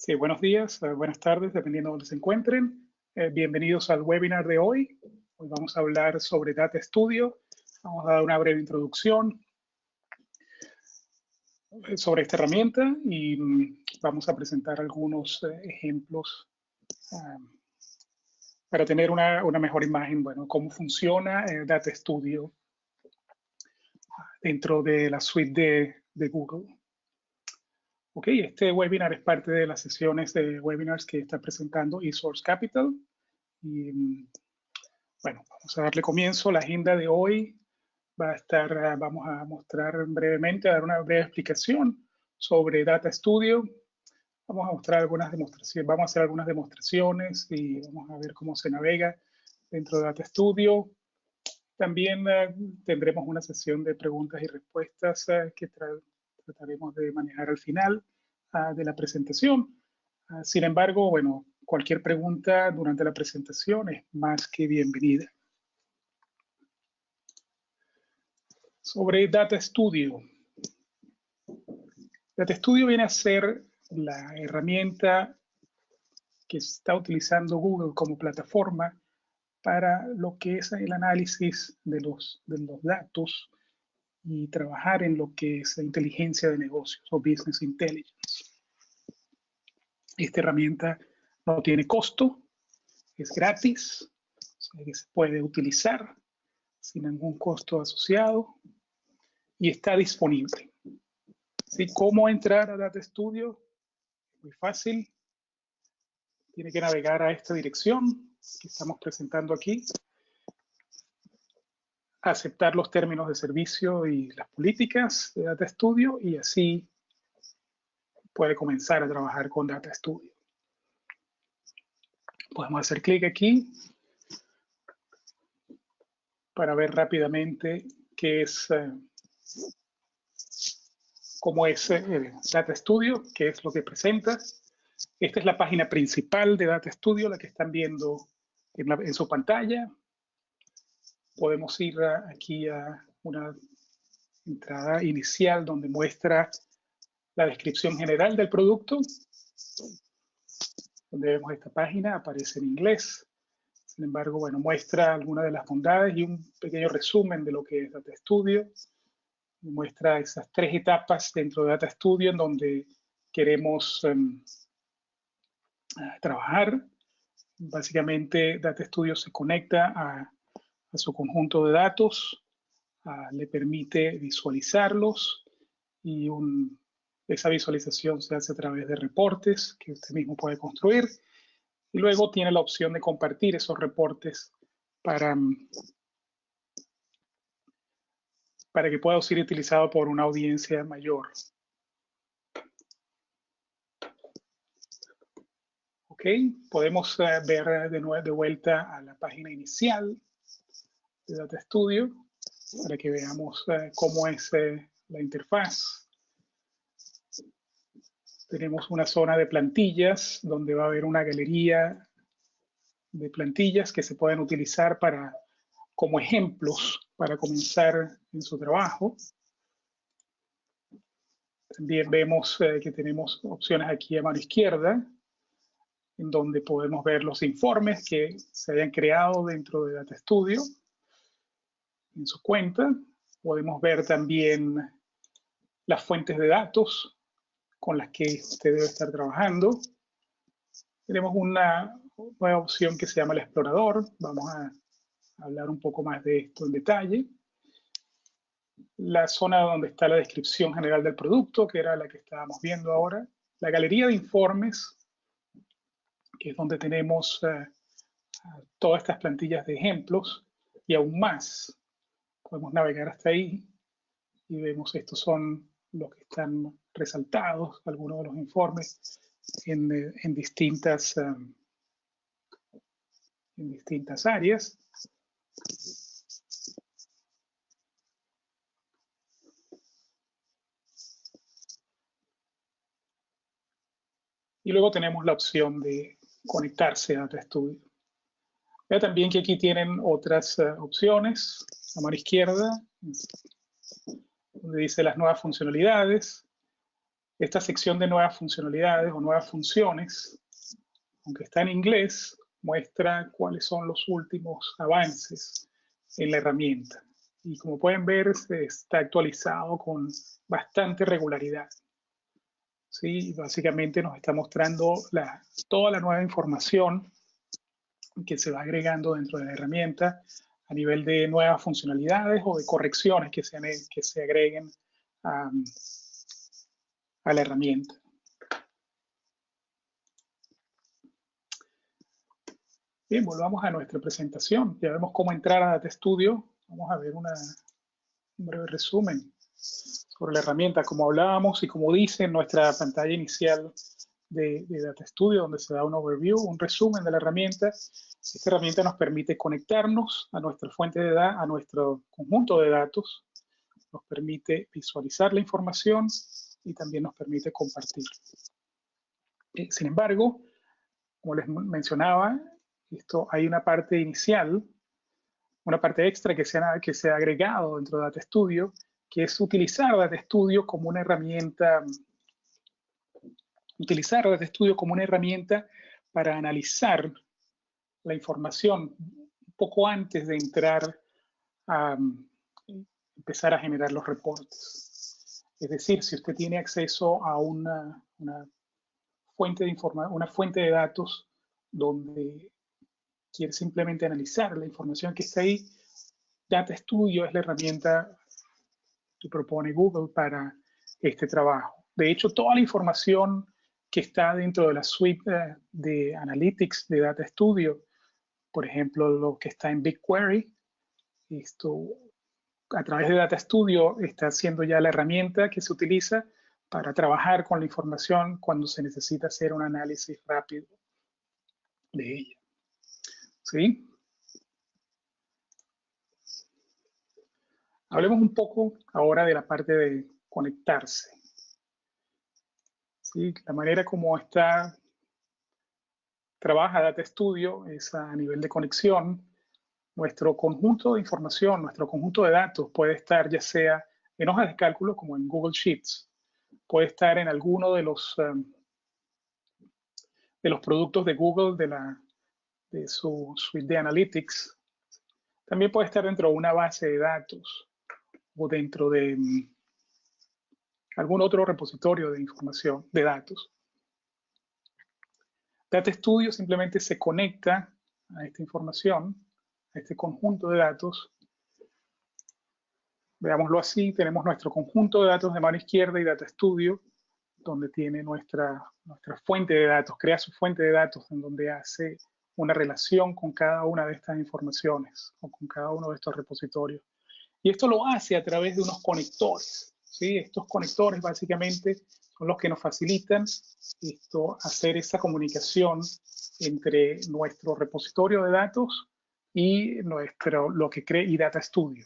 Sí, buenos días, buenas tardes, dependiendo de donde se encuentren. Bienvenidos al webinar de hoy. Hoy vamos a hablar sobre Data Studio. Vamos a dar una breve introducción sobre esta herramienta y vamos a presentar algunos ejemplos para tener una mejor imagen, bueno, cómo funciona Data Studio dentro de la suite de Google. Ok, este webinar es parte de las sesiones de webinars que está presentando eSource Capital. Y bueno, vamos a darle comienzo. La agenda de hoy va a estar, vamos a mostrar brevemente, a dar una breve explicación sobre Data Studio. Vamos a mostrar algunas demostraciones, vamos a hacer algunas demostraciones y vamos a ver cómo se navega dentro de Data Studio. También tendremos una sesión de preguntas y respuestas que trataremos de manejar al final de la presentación. Sin embargo, bueno, cualquier pregunta durante la presentación es más que bienvenida. Sobre Data Studio. Data Studio viene a ser la herramienta que está utilizando Google como plataforma para lo que es el análisis de los datos y trabajar en lo que es la inteligencia de negocios o Business Intelligence. Esta herramienta no tiene costo, es gratis, o sea que se puede utilizar sin ningún costo asociado y está disponible. ¿Sí? ¿Cómo entrar a Data Studio? Muy fácil. Tiene que navegar a esta dirección que estamos presentando aquí, aceptar los términos de servicio y las políticas de Data Studio y así puede comenzar a trabajar con Data Studio. Podemos hacer clic aquí para ver rápidamente qué es, cómo es Data Studio, qué es lo que presenta. Esta es la página principal de Data Studio, la que están viendo en su pantalla. Podemos ir aquí a una entrada inicial donde muestra la descripción general del producto. Donde vemos esta página, aparece en inglés. Sin embargo, bueno, muestra algunas de las bondades y un pequeño resumen de lo que es Data Studio. Muestra esas tres etapas dentro de Data Studio en donde queremos trabajar. Básicamente, Data Studio se conecta a su conjunto de datos, le permite visualizarlos y esa visualización se hace a través de reportes que usted mismo puede construir. Y luego tiene la opción de compartir esos reportes para que pueda ser utilizado por una audiencia mayor. Ok, podemos ver de vuelta a la página inicial de Data Studio para que veamos cómo es la interfaz. Tenemos una zona de plantillas donde va a haber una galería de plantillas que se pueden utilizar como ejemplos para comenzar en su trabajo. También vemos que tenemos opciones aquí a mano izquierda, en donde podemos ver los informes que se hayan creado dentro de Data Studio en su cuenta. Podemos ver también las fuentes de datos con las que usted debe estar trabajando. Tenemos una nueva opción que se llama el explorador. Vamos a hablar un poco más de esto en detalle. La zona donde está la descripción general del producto, que era la que estábamos viendo ahora. La galería de informes, que es donde tenemos todas estas plantillas de ejemplos y aún más. Podemos navegar hasta ahí y vemos estos son los que están resaltados, algunos de los informes en distintas áreas. Y luego tenemos la opción de conectarse a Data Studio. Vea también que aquí tienen otras opciones, a mano izquierda, donde dice las nuevas funcionalidades. Esta sección de nuevas funcionalidades o nuevas funciones, aunque está en inglés, muestra cuáles son los últimos avances en la herramienta. Y como pueden ver, está actualizado con bastante regularidad. ¿Sí? Básicamente nos está mostrando toda la nueva información que se va agregando dentro de la herramienta a nivel de nuevas funcionalidades o de correcciones que se agreguen a la herramienta. Bien, volvamos a nuestra presentación. Ya vemos cómo entrar a Data Studio. Vamos a ver un breve resumen sobre la herramienta. Como hablábamos y como dice en nuestra pantalla inicial de Data Studio, donde se da un overview, un resumen de la herramienta. Esta herramienta nos permite conectarnos a nuestra fuente de datos, a nuestro conjunto de datos, nos permite visualizar la información y también nos permite compartir. Sin embargo, como les mencionaba, hay una parte inicial, una parte extra que se ha agregado dentro de Data Studio, que es utilizar Data Studio como una herramienta para analizar la información un poco antes de entrar a empezar a generar los reportes. Es decir, si usted tiene acceso a una fuente de datos donde quiere simplemente analizar la información que está ahí, Data Studio es la herramienta que propone Google para este trabajo. De hecho, toda la información que está dentro de la suite de Analytics de Data Studio, por ejemplo, lo que está en BigQuery, a través de Data Studio está siendo ya la herramienta que se utiliza para trabajar con la información cuando se necesita hacer un análisis rápido de ella. ¿Sí? Hablemos un poco ahora de la parte de conectarse. ¿Sí? La manera como trabaja Data Studio es a nivel de conexión. Nuestro conjunto de información, nuestro conjunto de datos puede estar ya sea en hojas de cálculo como en Google Sheets, puede estar en alguno de los productos de Google, de su suite de Analytics. También puede estar dentro de una base de datos o dentro de algún otro repositorio de información, de datos. Data Studio simplemente se conecta a esta información, a este conjunto de datos. Veámoslo así, tenemos nuestro conjunto de datos de mano izquierda y Data Studio, donde tiene nuestra fuente de datos, crea su fuente de datos en donde hace una relación con cada una de estas informaciones o con cada uno de estos repositorios. Y esto lo hace a través de unos conectores. ¿Sí? Estos conectores básicamente son los que nos facilitan hacer esa comunicación entre nuestro repositorio de datos y lo que cree y Data Studio.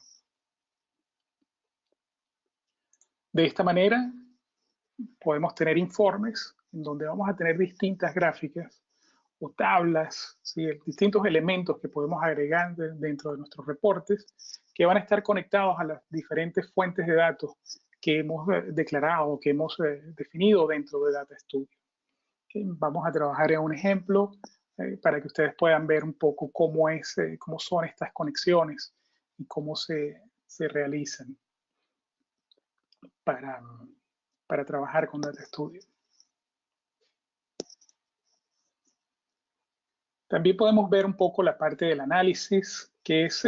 De esta manera podemos tener informes en donde vamos a tener distintas gráficas o tablas, ¿sí? Distintos elementos que podemos agregar dentro de nuestros reportes que van a estar conectados a las diferentes fuentes de datos que hemos declarado, que hemos definido dentro de Data Studio. ¿Okay? Vamos a trabajar en un ejemplo para que ustedes puedan ver un poco cómo son estas conexiones y cómo se realizan para trabajar con Data Studio. También podemos ver un poco la parte del análisis, que es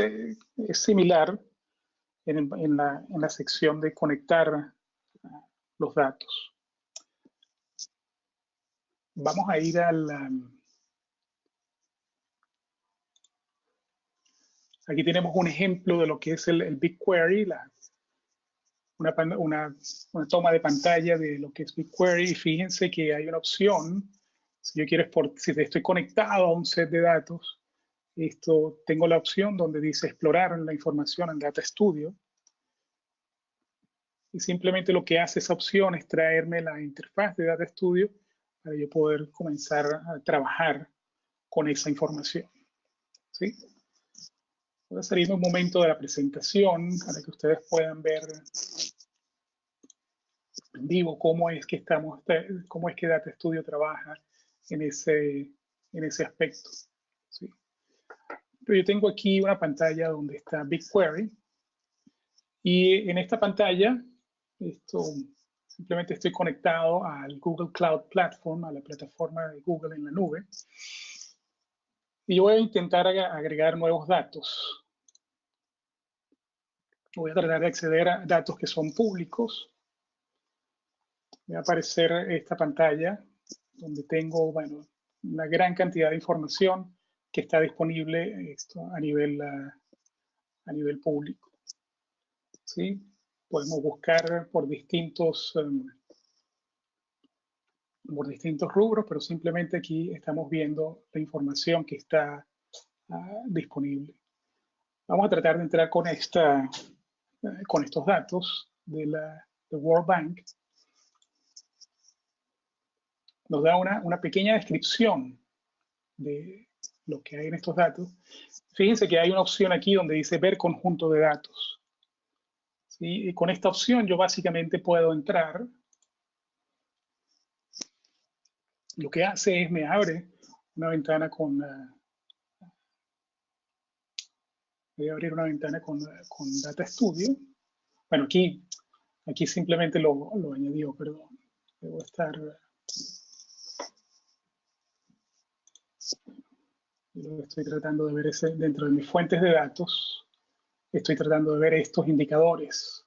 similar en la sección de conectar los datos. Vamos a ir aquí tenemos un ejemplo de lo que es el BigQuery, una toma de pantalla de lo que es BigQuery. Y fíjense que hay una opción, si estoy conectado a un set de datos, tengo la opción donde dice explorar la información en Data Studio. Y simplemente lo que hace esa opción es traerme la interfaz de Data Studio para yo poder comenzar a trabajar con esa información. ¿Sí? Voy a salirme un momento de la presentación para que ustedes puedan ver en vivo cómo es que cómo es que Data Studio trabaja en ese aspecto. ¿Sí? Pero yo tengo aquí una pantalla donde está BigQuery y en esta pantalla simplemente estoy conectado al Google Cloud Platform, a la plataforma de Google en la nube. Y yo voy a intentar agregar nuevos datos. Voy a tratar de acceder a datos que son públicos. Me va a aparecer esta pantalla donde tengo, bueno, una gran cantidad de información que está disponible a nivel público. ¿Sí? Podemos buscar por distintos rubros, pero simplemente aquí estamos viendo la información que está disponible. Vamos a tratar de entrar con estos datos de World Bank. Nos da una pequeña descripción de lo que hay en estos datos. Fíjense que hay una opción aquí donde dice ver conjunto de datos. ¿Sí? Y con esta opción yo básicamente puedo entrar. Lo que hace es me abre una ventana con... voy a abrir una ventana con Data Studio. Bueno, aquí simplemente lo añadió, perdón. Debo estar... Lo que estoy tratando de ver es dentro de mis fuentes de datos. Estoy tratando de ver estos indicadores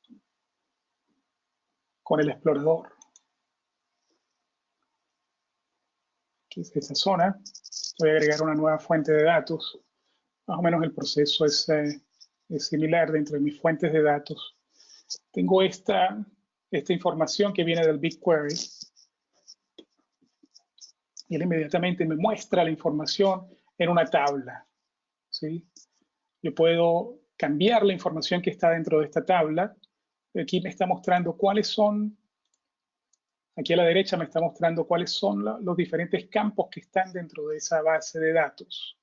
con el explorador. Aquí es esta zona. Voy a agregar una nueva fuente de datos. Más o menos el proceso es similar dentro de mis fuentes de datos. Tengo esta información que viene del BigQuery. Y él inmediatamente me muestra la información en una tabla. ¿Sí? Yo puedo cambiar la información que está dentro de esta tabla. Aquí me está mostrando cuáles son, aquí a la derecha me está mostrando cuáles son los diferentes campos que están dentro de esa base de datos.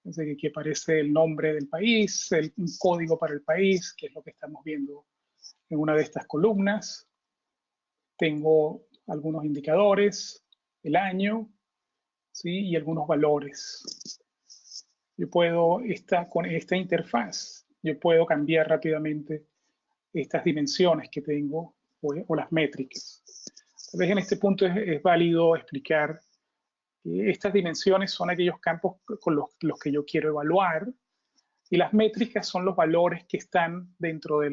Así que aquí aparece el nombre del país, un código para el país, que es lo que estamos viendo en una de estas columnas. Tengo algunos indicadores, el año, ¿sí? Y algunos valores. Yo puedo, con esta interfaz, yo puedo cambiar rápidamente estas dimensiones que tengo o las métricas. Tal vez en este punto es válido explicar que estas dimensiones son aquellos campos con los que yo quiero evaluar y las métricas son los valores que están dentro de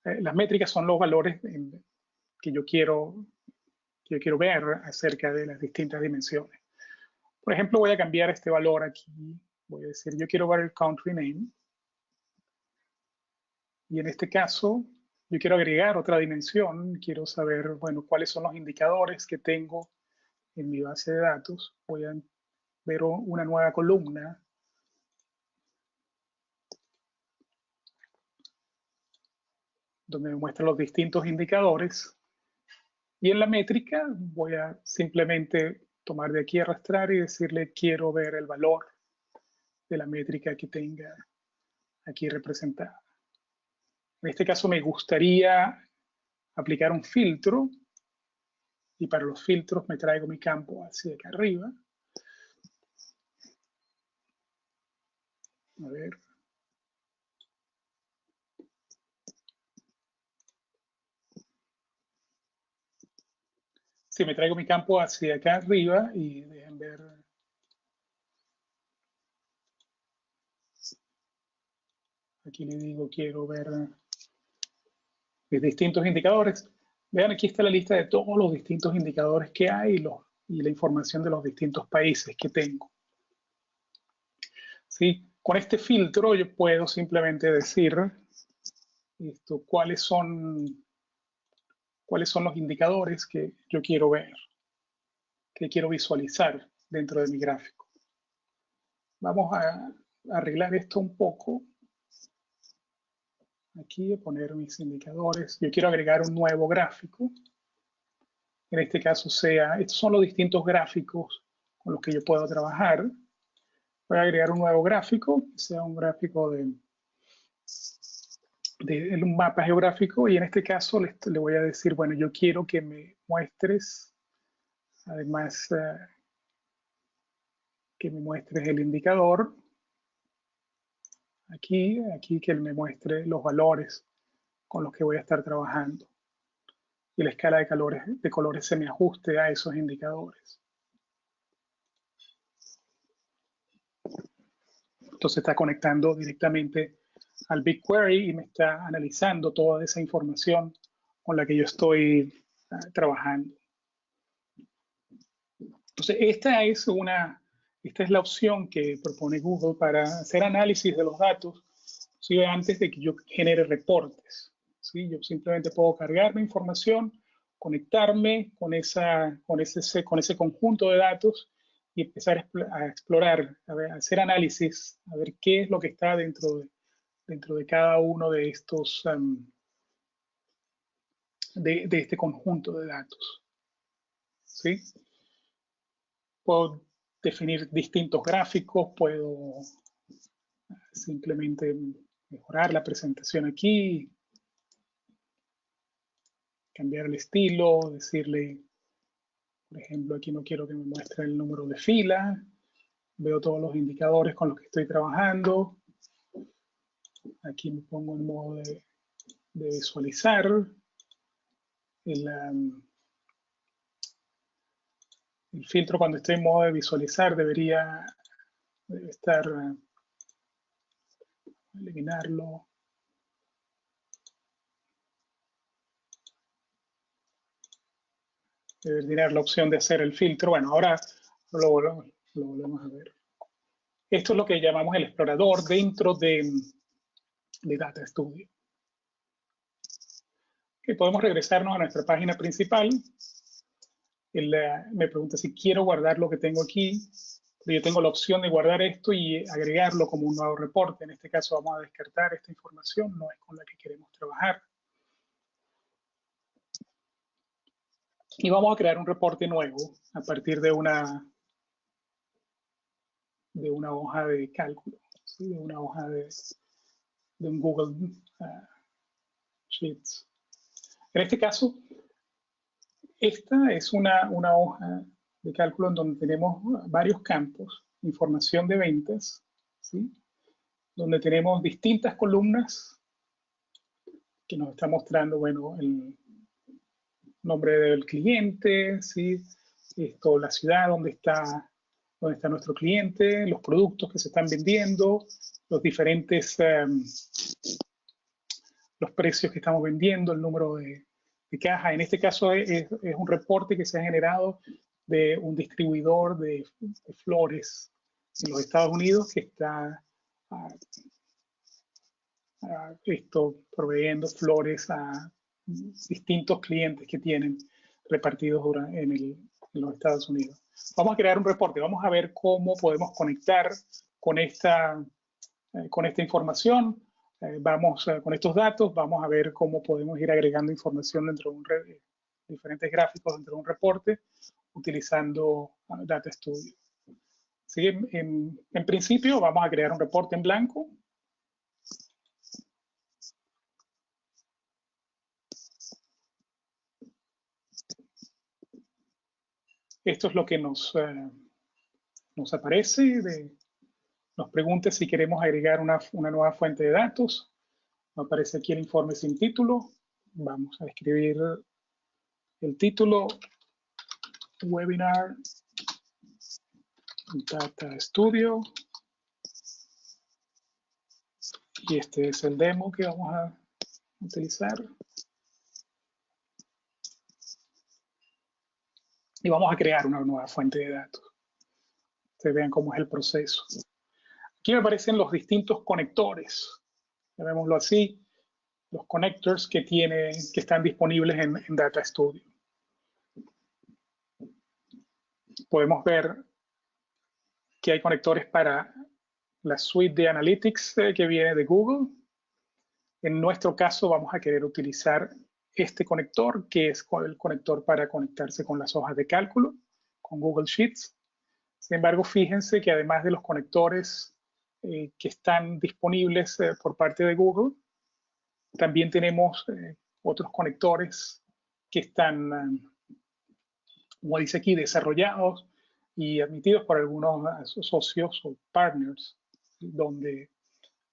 las métricas son los valores que yo quiero ver acerca de las distintas dimensiones. Por ejemplo, voy a cambiar este valor aquí. Voy a decir, yo quiero ver el country name. Y en este caso, yo quiero agregar otra dimensión. Quiero saber, bueno, cuáles son los indicadores que tengo en mi base de datos. Voy a ver una nueva columna. Donde me muestra los distintos indicadores. Y en la métrica voy a simplemente tomar de aquí, arrastrar y decirle quiero ver el valor de la métrica que tenga aquí representada. En este caso me gustaría aplicar un filtro y para los filtros me traigo mi campo hacia acá arriba. A ver. Sí, me traigo mi campo hacia acá arriba y dejen ver. Aquí le digo quiero ver mis distintos indicadores. Vean, aquí está la lista de todos los distintos indicadores que hay y la información de los distintos países que tengo. ¿Sí? Con este filtro yo puedo simplemente decir cuáles son los indicadores que yo quiero ver, que quiero visualizar dentro de mi gráfico. Vamos a arreglar esto un poco. Aquí voy a poner mis indicadores. Yo quiero agregar un nuevo gráfico. En este caso estos son los distintos gráficos con los que yo puedo trabajar. Voy a agregar un nuevo gráfico, que sea un gráfico de de un mapa geográfico, y en este caso le voy a decir, bueno, yo quiero que me muestres, además, que me muestres el indicador, aquí que él me muestre los valores con los que voy a estar trabajando, y la escala de colores se me ajuste a esos indicadores. Entonces está conectando directamente al BigQuery y me está analizando toda esa información con la que yo estoy trabajando. Entonces esta es la opción que propone Google para hacer análisis de los datos, ¿sí? Antes de que yo genere reportes, ¿sí? Yo simplemente puedo cargar la información, conectarme con ese conjunto de datos y empezar a explorar, a hacer análisis, a ver qué es lo que está dentro de cada uno de estos, de este conjunto de datos, ¿sí? Puedo definir distintos gráficos, puedo simplemente mejorar la presentación aquí, cambiar el estilo, decirle, por ejemplo, aquí no quiero que me muestre el número de fila, veo todos los indicadores con los que estoy trabajando, aquí me pongo en modo de visualizar, el filtro cuando estoy en modo de visualizar debe estar, eliminarlo. Debe tener la opción de hacer el filtro. Bueno, ahora lo volvemos a ver. Esto es lo que llamamos el explorador dentro de Data Studio. Okay, podemos regresarnos a nuestra página principal. Él me pregunta si quiero guardar lo que tengo aquí. Yo tengo la opción de guardar esto y agregarlo como un nuevo reporte. En este caso vamos a descartar esta información, no es con la que queremos trabajar. Y vamos a crear un reporte nuevo a partir de una hoja de cálculo, ¿sí? De una hoja de un Google Sheets. En este caso, esta es una hoja de cálculo en donde tenemos varios campos, información de ventas, ¿sí? Donde tenemos distintas columnas que nos está mostrando, bueno, el nombre del cliente, ¿sí? La ciudad donde está nuestro cliente, los productos que se están vendiendo, los diferentes, los precios que estamos vendiendo, el número de caja. En este caso es un reporte que se ha generado de un distribuidor de flores en los Estados Unidos que está proveyendo flores a distintos clientes que tienen repartidos en los Estados Unidos. Vamos a crear un reporte, vamos a ver cómo podemos conectar con esta información, con estos datos, vamos a ver cómo podemos ir agregando información dentro de diferentes gráficos dentro de un reporte utilizando Data Studio. ¿Sí? En principio vamos a crear un reporte en blanco. Esto es lo que nos aparece, nos pregunta si queremos agregar una nueva fuente de datos. Nos aparece aquí el informe sin título. Vamos a escribir el título, Webinar Data Studio. Y este es el demo que vamos a utilizar. Y vamos a crear una nueva fuente de datos. Ustedes vean cómo es el proceso. Aquí me aparecen los distintos conectores, llamémoslo así, los connectors que están disponibles en Data Studio. Podemos ver que hay conectores para la suite de Analytics que viene de Google. En nuestro caso vamos a querer utilizar este conector, que es el conector para conectarse con las hojas de cálculo, con Google Sheets. Sin embargo, fíjense que además de los conectores que están disponibles por parte de Google, También tenemos otros conectores que están, como dice aquí, desarrollados y admitidos por algunos socios o partners, donde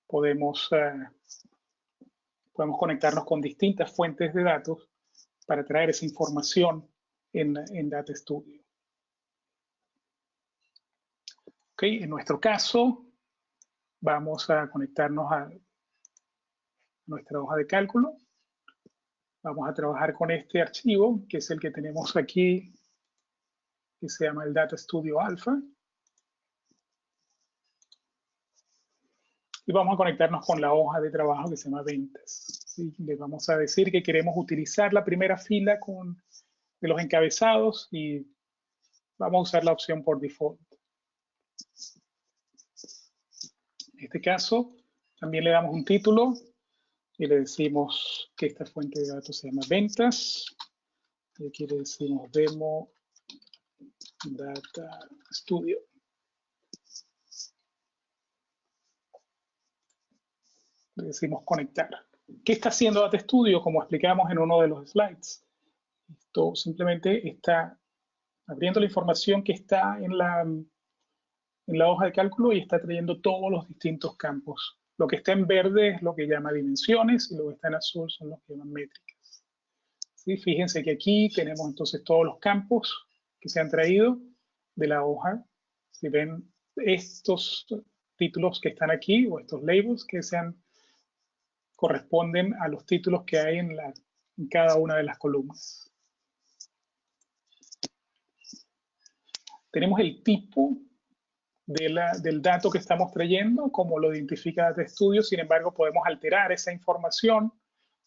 podemos conectarnos con distintas fuentes de datos para traer esa información en Data Studio. Okay, en nuestro caso, vamos a conectarnos a nuestra hoja de cálculo. Vamos a trabajar con este archivo, que es el que tenemos aquí, que se llama el Data Studio Alpha. Y vamos a conectarnos con la hoja de trabajo que se llama ventas. ¿Sí? Le vamos a decir que queremos utilizar la primera fila de los encabezados y vamos a usar la opción por default. En este caso, también le damos un título y le decimos que esta fuente de datos se llama ventas. Y aquí le decimos Demo Data Studio. Le decimos conectar. ¿Qué está haciendo Data Studio? Como explicamos en uno de los slides. Esto simplemente está abriendo la información que está en la hoja de cálculo y está trayendo todos los distintos campos. Lo que está en verde es lo que llama dimensiones y lo que está en azul son los que llaman métricas. ¿Sí? Fíjense que aquí tenemos entonces todos los campos que se han traído de la hoja. Si ven estos títulos que están aquí o estos labels que corresponden a los títulos que hay en cada una de las columnas. Tenemos el tipo del dato que estamos trayendo, como lo identifica Data Studio. Sin embargo, podemos alterar esa información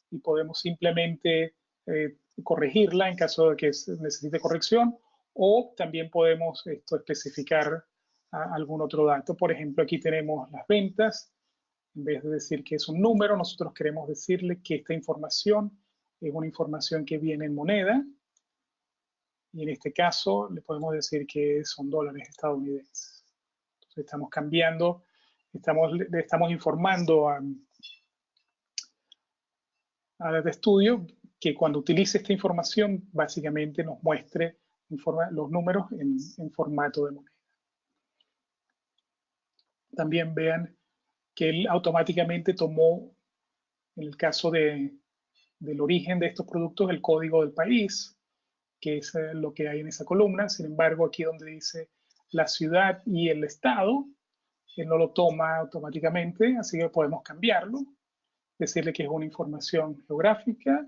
y podemos simplemente corregirla en caso de que necesite corrección, o también podemos especificar algún otro dato. Por ejemplo, aquí tenemos las ventas. En vez de decir que es un número, nosotros queremos decirle que esta información es una información que viene en moneda. Y en este caso le podemos decir que son dólares estadounidenses. Entonces estamos cambiando, le estamos informando a Data Studio que cuando utilice esta información básicamente nos muestre los números en formato de moneda. También vean que él automáticamente tomó, en el caso del origen de estos productos, el código del país, que es lo que hay en esa columna. Sin embargo, aquí donde dice la ciudad y el estado, él no lo toma automáticamente, así que podemos cambiarlo, decirle que es una información geográfica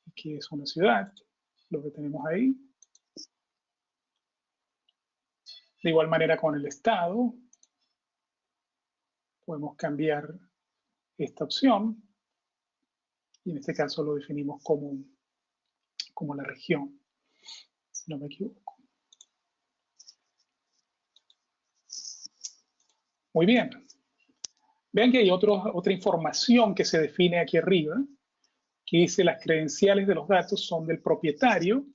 y que es una ciudad, lo que tenemos ahí. De igual manera con el estado, podemos cambiar esta opción y en este caso lo definimos como la región, si no me equivoco. Muy bien. Vean que hay otra información que se define aquí arriba, que dice las credenciales de los datos son del propietario.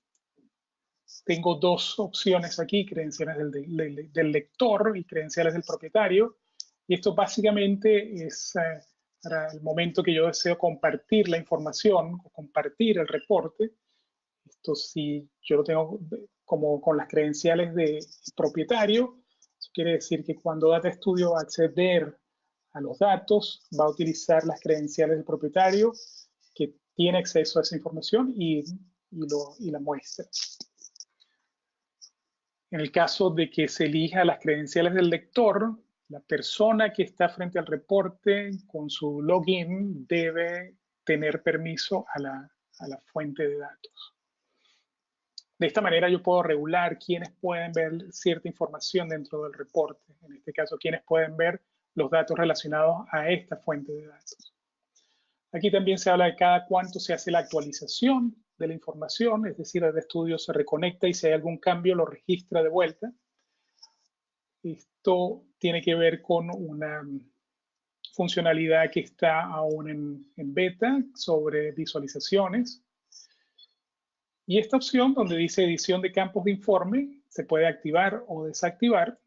Tengo dos opciones aquí, credenciales del lector y credenciales del propietario. Y esto básicamente es para el momento que yo deseo compartir la información o compartir el reporte. Esto si yo lo tengo como con las credenciales de propietario, eso quiere decir que cuando Data Studio va a acceder a los datos, va a utilizar las credenciales del propietario que tiene acceso a esa información y la muestra. En el caso de que se elija las credenciales del lector, la persona que está frente al reporte con su login debe tener permiso a la fuente de datos. De esta manera yo puedo regular quiénes pueden ver cierta información dentro del reporte. En este caso, quiénes pueden ver los datos relacionados a esta fuente de datos. Aquí también se habla de cada cuánto se hace la actualización de la información, es decir, el estudio se reconecta y si hay algún cambio lo registra de vuelta. Esto tiene que ver con una funcionalidad que está aún en beta sobre visualizaciones. Y esta opción donde dice edición de campos de informe se puede activar o desactivar.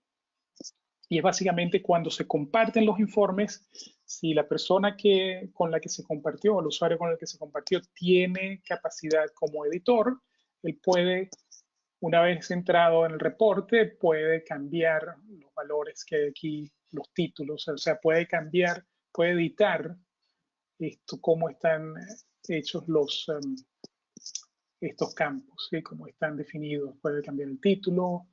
Y es básicamente cuando se comparten los informes, si la persona con la que se compartió, el usuario con el que se compartió, tiene capacidad como editor, él puede, una vez entrado en el reporte, puede cambiar los valores que hay aquí, los títulos, o sea, puede cambiar, puede editar cómo están hechos estos campos, ¿sí? Cómo están definidos. Puede cambiar el título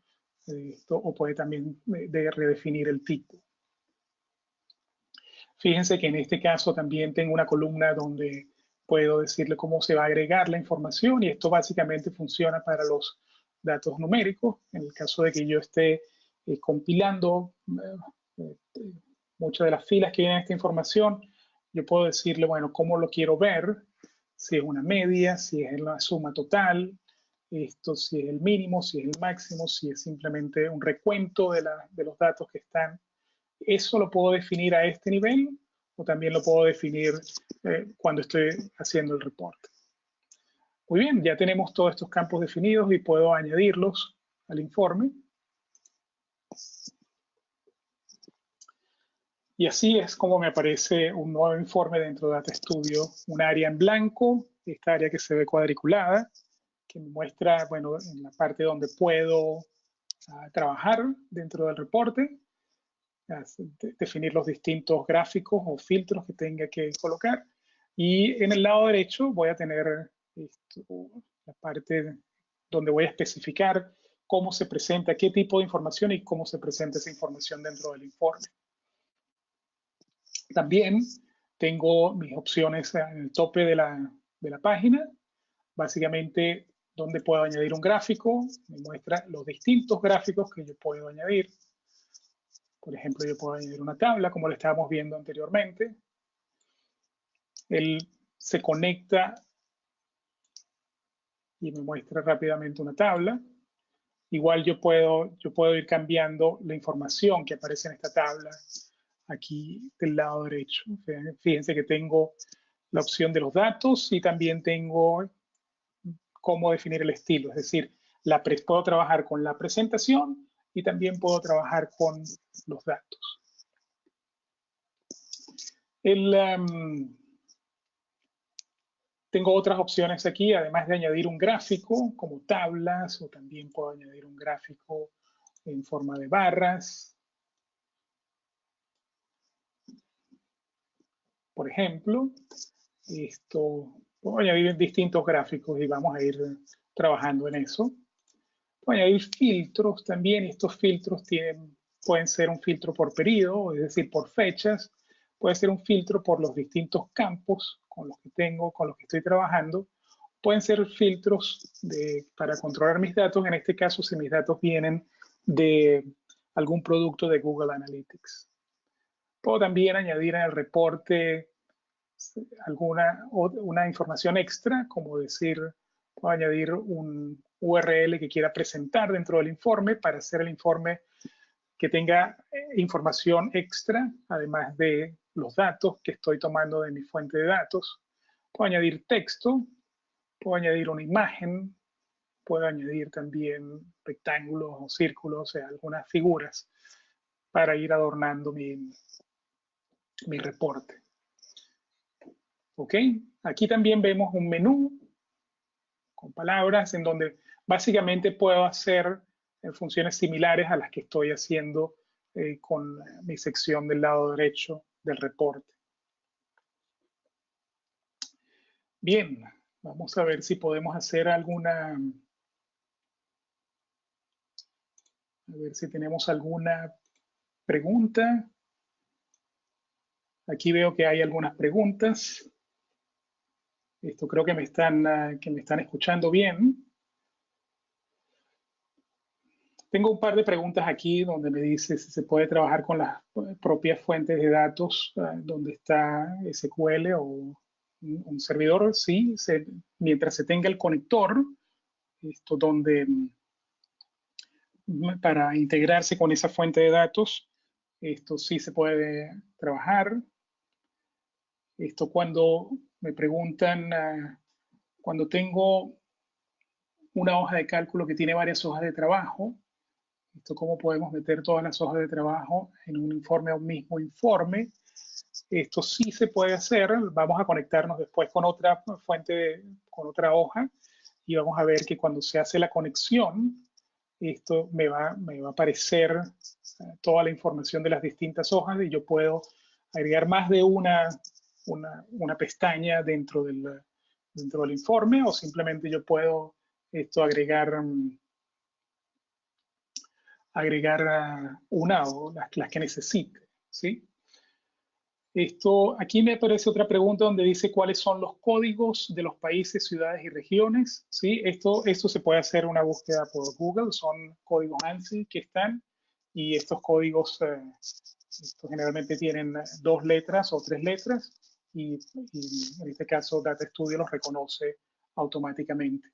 o puede también redefinir el tipo. Fíjense que en este caso también tengo una columna donde puedo decirle cómo se va a agregar la información, y esto básicamente funciona para los datos numéricos. En el caso de que yo esté compilando muchas de las filas que vienen en esta información, yo puedo decirle, bueno, cómo lo quiero ver, si es una media, si es la suma total, si es el mínimo, si es el máximo, si es simplemente un recuento de los datos que están. Eso lo puedo definir a este nivel, o también lo puedo definir cuando estoy haciendo el reporte. Muy bien, ya tenemos todos estos campos definidos y puedo añadirlos al informe. Y así es como me aparece un nuevo informe dentro de Data Studio, un área en blanco, esta área que se ve cuadriculada, que me muestra, bueno, en la parte donde puedo trabajar dentro del reporte, definir los distintos gráficos o filtros que tenga que colocar. Y en el lado derecho voy a tener la parte donde voy a especificar cómo se presenta, qué tipo de información y cómo se presenta esa información dentro del informe. También tengo mis opciones en el tope de la página, básicamente donde puedo añadir un gráfico, me muestra los distintos gráficos que yo puedo añadir. Por ejemplo, yo puedo añadir una tabla, como lo estábamos viendo anteriormente. Él se conecta y me muestra rápidamente una tabla. Igual yo puedo ir cambiando la información que aparece en esta tabla aquí del lado derecho. Fíjense que tengo la opción de los datos y también tengo cómo definir el estilo. Es decir, puedo trabajar con la presentación y también puedo trabajar con los datos. Tengo otras opciones aquí, además de añadir un gráfico como tablas, o también puedo añadir un gráfico en forma de barras. Por ejemplo, puedo añadir distintos gráficos y vamos a ir trabajando en eso. Puedo añadir filtros también, y estos filtros pueden ser un filtro por periodo, es decir, por fechas. Puede ser un filtro por los distintos campos con los que estoy trabajando. Pueden ser filtros para controlar mis datos, en este caso si mis datos vienen de algún producto de Google Analytics. Puedo también añadir en el reporte una información extra, como decir, puedo añadir un URL que quiera presentar dentro del informe para hacer el informe que tenga información extra, además de los datos que estoy tomando de mi fuente de datos. Puedo añadir texto, puedo añadir una imagen, puedo añadir también rectángulos o círculos, o sea, algunas figuras para ir adornando mi reporte. ¿Ok? Aquí también vemos un menú con palabras en donde básicamente puedo hacer funciones similares a las que estoy haciendo con mi sección del lado derecho del reporte. Bien, vamos a ver si podemos hacer a ver si tenemos alguna pregunta. Aquí veo que hay algunas preguntas. Creo que me están escuchando bien. Tengo un par de preguntas aquí donde me dice si se puede trabajar con las propias fuentes de datos donde está SQL o un servidor. Sí, mientras se tenga el conector, para integrarse con esa fuente de datos, esto sí se puede trabajar. Cuando me preguntan, cuando tengo una hoja de cálculo que tiene varias hojas de trabajo, Esto cómo podemos meter todas las hojas de trabajo en un informe a un mismo informe. Esto sí se puede hacer. Vamos a conectarnos después con otra fuente, con otra hoja, y vamos a ver que cuando se hace la conexión, esto me va a aparecer toda la información de las distintas hojas y yo puedo agregar más de una pestaña dentro del informe, o simplemente yo puedo agregar una o las que necesite, ¿sí? Aquí me aparece otra pregunta donde dice cuáles son los códigos de los países, ciudades y regiones. ¿Sí? Esto se puede hacer una búsqueda por Google, son códigos ANSI que están, y estos códigos generalmente tienen 2 letras o 3 letras, y en este caso Data Studio los reconoce automáticamente.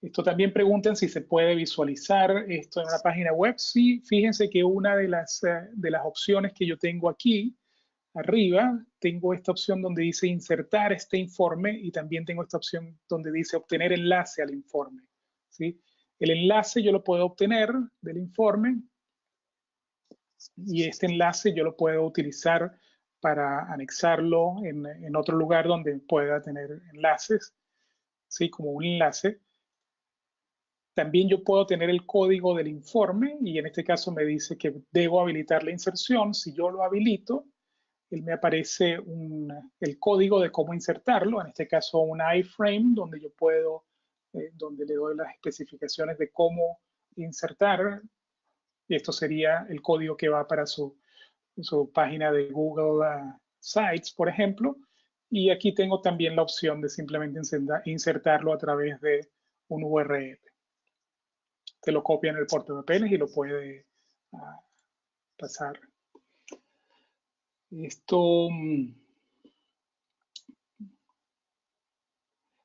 Esto también preguntan si se puede visualizar esto en una página web. Sí, fíjense que una de las opciones que yo tengo aquí arriba, tengo esta opción donde dice insertar este informe, y también tengo esta opción donde dice obtener enlace al informe, ¿sí? El enlace yo lo puedo obtener del informe, y este enlace yo lo puedo utilizar para anexarlo en otro lugar donde pueda tener enlaces, ¿sí? Como un enlace. También yo puedo tener el código del informe, y en este caso me dice que debo habilitar la inserción. Si yo lo habilito, él me aparece el código de cómo insertarlo, en este caso un iframe, donde yo puedo, donde le doy las especificaciones de cómo insertar, y esto sería el código que va para su página de Google Sites, por ejemplo. Y aquí tengo también la opción de simplemente insertarlo a través de un URL. Te lo copia en el portapapeles y lo puede pasar. Esto...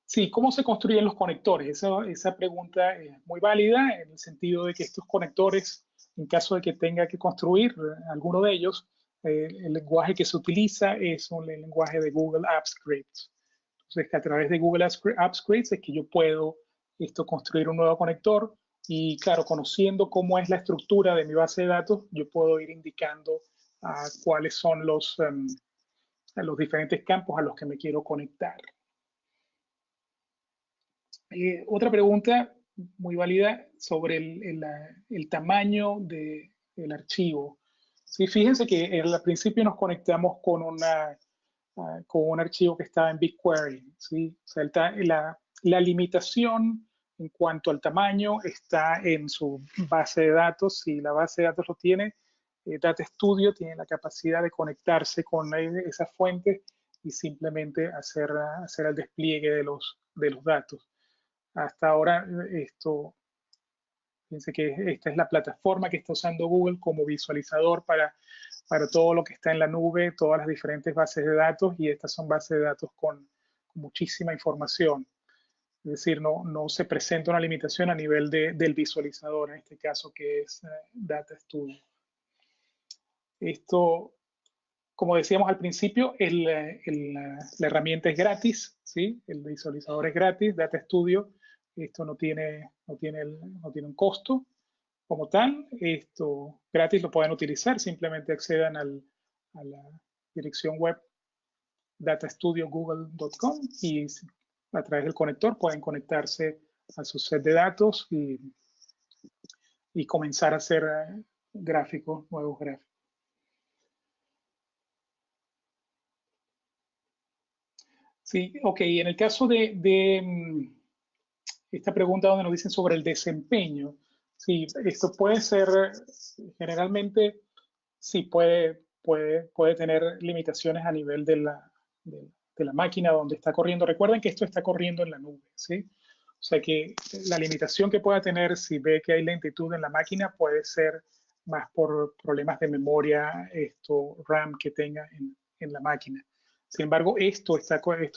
Sí, ¿cómo se construyen los conectores? Esa pregunta es muy válida, en el sentido de que estos conectores, en caso de que tenga que construir alguno de ellos, el lenguaje que se utiliza es un lenguaje de Google Apps Script. Entonces, que a través de Google Apps Script es que yo puedo construir un nuevo conector, y claro, conociendo cómo es la estructura de mi base de datos, yo puedo ir indicando cuáles son los diferentes campos a los que me quiero conectar. Otra pregunta muy válida sobre el tamaño del archivo. Sí, fíjense que al principio nos conectamos con un archivo que estaba en BigQuery. ¿Sí? O sea, la limitación en cuanto al tamaño está en su base de datos. Si la base de datos lo tiene, Data Studio tiene la capacidad de conectarse con esas fuentes y simplemente hacer el despliegue de los datos. Hasta ahora, fíjense que esta es la plataforma que está usando Google como visualizador para todo lo que está en la nube, todas las diferentes bases de datos, y estas son bases de datos con muchísima información. Es decir, no se presenta una limitación a nivel del visualizador, en este caso que es Data Studio. Esto, como decíamos al principio, la herramienta es gratis, ¿sí? El visualizador es gratis, Data Studio. Esto no tiene un costo como tal. Esto gratis lo pueden utilizar, simplemente accedan a la dirección web datastudiogoogle.com, y a través del conector pueden conectarse a su set de datos y comenzar a hacer nuevos gráficos. Sí, ok, en el caso de esta pregunta donde nos dicen sobre el desempeño, sí, esto puede ser, generalmente, sí puede tener limitaciones a nivel de la máquina donde está corriendo. Recuerden que esto está corriendo en la nube, ¿sí? O sea que la limitación que pueda tener si ve que hay lentitud en la máquina puede ser más por problemas de memoria, RAM que tenga en la máquina. Sin embargo, esto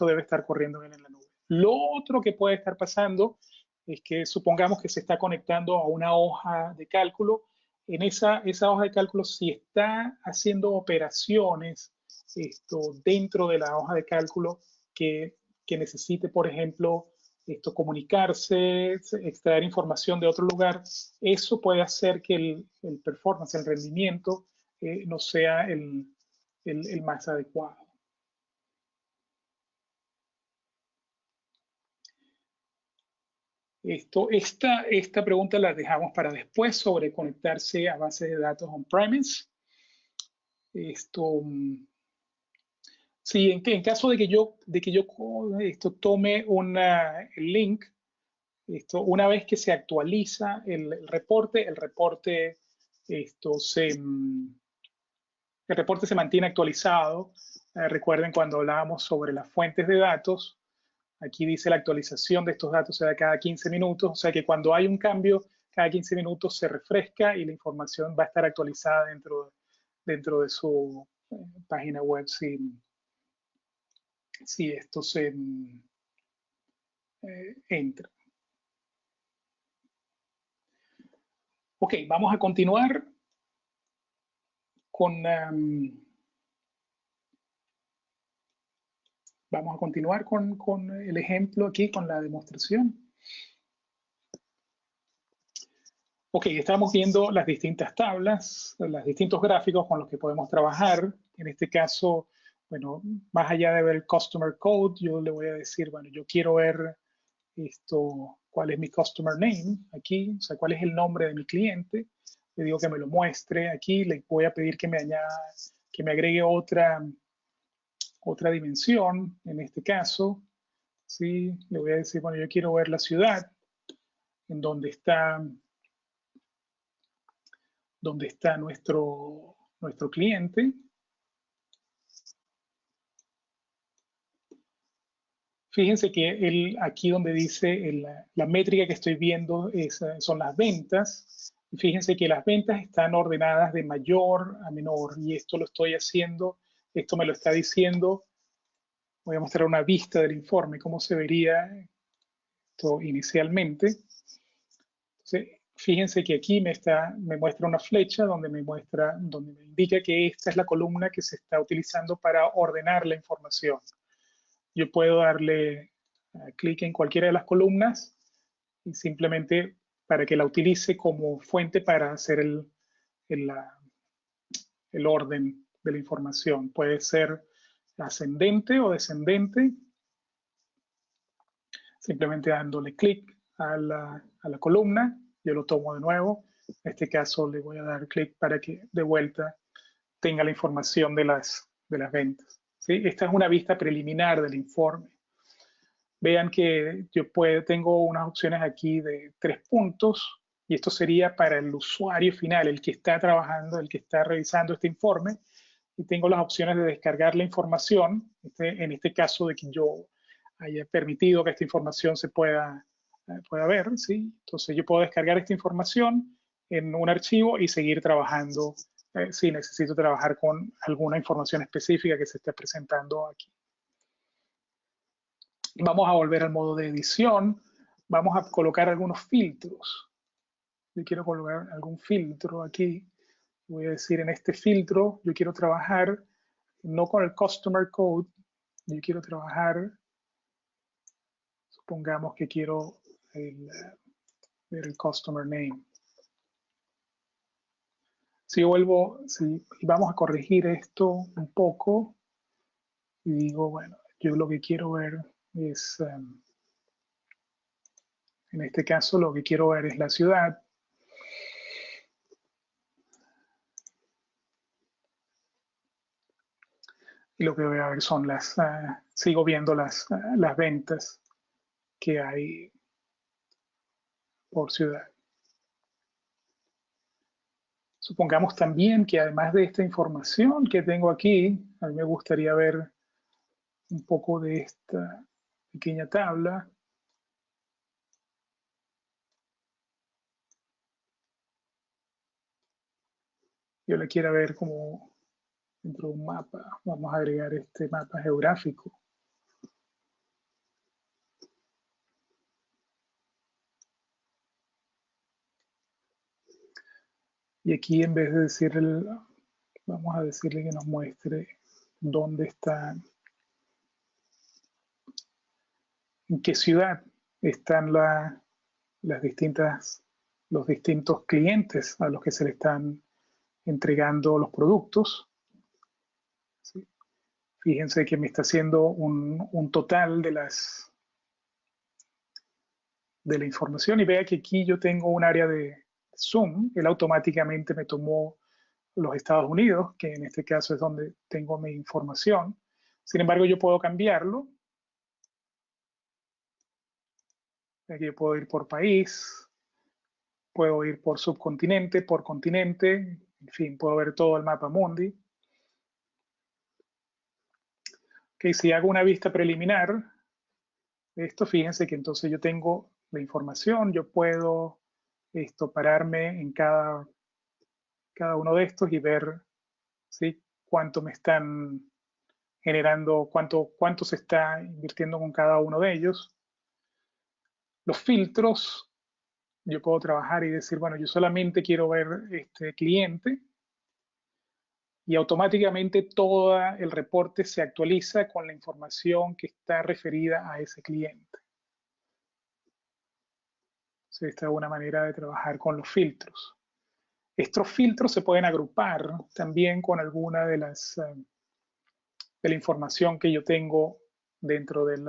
debe estar corriendo bien en la nube. Lo otro que puede estar pasando es que supongamos que se está conectando a una hoja de cálculo. En esa hoja de cálculo, si está haciendo operaciones dentro de la hoja de cálculo que necesite, por ejemplo, comunicarse, extraer información de otro lugar, eso puede hacer que el performance, el rendimiento, no sea el más adecuado. Esta pregunta la dejamos para después sobre conectarse a bases de datos on-premise. Sí, en caso de que yo tome el link, una vez que se actualiza el reporte se mantiene actualizado. Recuerden cuando hablábamos sobre las fuentes de datos, aquí dice la actualización de estos datos se da cada 15 minutos, o sea que cuando hay un cambio, cada 15 minutos se refresca y la información va a estar actualizada dentro de su página web si esto se entra. Ok, vamos a continuar con el ejemplo aquí, con la demostración. Ok, estamos viendo las distintas tablas, los distintos gráficos con los que podemos trabajar. En este caso, bueno, más allá de ver el Customer Code, yo le voy a decir, bueno, yo quiero ver cuál es mi Customer Name aquí, o sea, cuál es el nombre de mi cliente. Le digo que me lo muestre aquí, le voy a pedir que me agregue otra dimensión, en este caso, ¿sí? Le voy a decir, bueno, yo quiero ver la ciudad en donde está nuestro cliente. Fíjense que aquí donde dice la métrica que estoy viendo son las ventas. Fíjense que las ventas están ordenadas de mayor a menor y esto lo estoy haciendo, esto me lo está diciendo. Voy a mostrar una vista del informe, cómo se vería esto inicialmente. Entonces, fíjense que aquí me muestra una flecha donde me indica que esta es la columna que se está utilizando para ordenar la información. Yo puedo darle clic en cualquiera de las columnas y simplemente para que la utilice como fuente para hacer el orden de la información. Puede ser ascendente o descendente, simplemente dándole clic a la columna. Yo lo tomo de nuevo. En este caso le voy a dar clic para que de vuelta tenga la información de las ventas. ¿Sí? Esta es una vista preliminar del informe. Vean que yo tengo unas opciones aquí de 3 puntos y esto sería para el usuario final, el que está trabajando, el que está revisando este informe. Y tengo las opciones de descargar la información, en este caso de que yo haya permitido que esta información se pueda ver, ¿sí? Entonces yo puedo descargar esta información en un archivo y seguir trabajando si necesito trabajar con alguna información específica que se esté presentando aquí. Vamos a volver al modo de edición. Vamos a colocar algunos filtros. Yo quiero colocar algún filtro aquí. Voy a decir en este filtro, yo quiero trabajar no con el Customer Code, yo quiero trabajar, supongamos que quiero ver el Customer Name. Si vamos a corregir esto un poco y digo, bueno, yo lo que quiero ver es, en este caso lo que quiero ver es la ciudad. Y lo que voy a ver son sigo viendo las ventas que hay por ciudad. Supongamos también que además de esta información que tengo aquí, a mí me gustaría ver un poco de esta pequeña tabla. Yo la quiero ver como dentro de un mapa. Vamos a agregar este mapa geográfico. Y aquí en vez de decirle, vamos a decirle que nos muestre dónde está, en qué ciudad están los distintos clientes a los que se le están entregando los productos. ¿Sí? Fíjense que me está haciendo un total de la información, y vea que aquí yo tengo un área de zoom. Él automáticamente me tomó los Estados Unidos, que en este caso es donde tengo mi información. Sin embargo, yo puedo cambiarlo. Aquí yo puedo ir por país, puedo ir por subcontinente, por continente, en fin, puedo ver todo el mapa mundi. Ok, si hago una vista preliminar de esto, fíjense que entonces yo tengo la información, yo puedo pararme en cada uno de estos y ver, ¿sí?, cuánto me están generando, cuánto se está invirtiendo con cada uno de ellos. Los filtros, yo puedo trabajar y decir, bueno, yo solamente quiero ver este cliente, y automáticamente todo el reporte se actualiza con la información que está referida a ese cliente. Entonces, esta es una manera de trabajar con los filtros. Estos filtros se pueden agrupar también con alguna de la información que yo tengo dentro de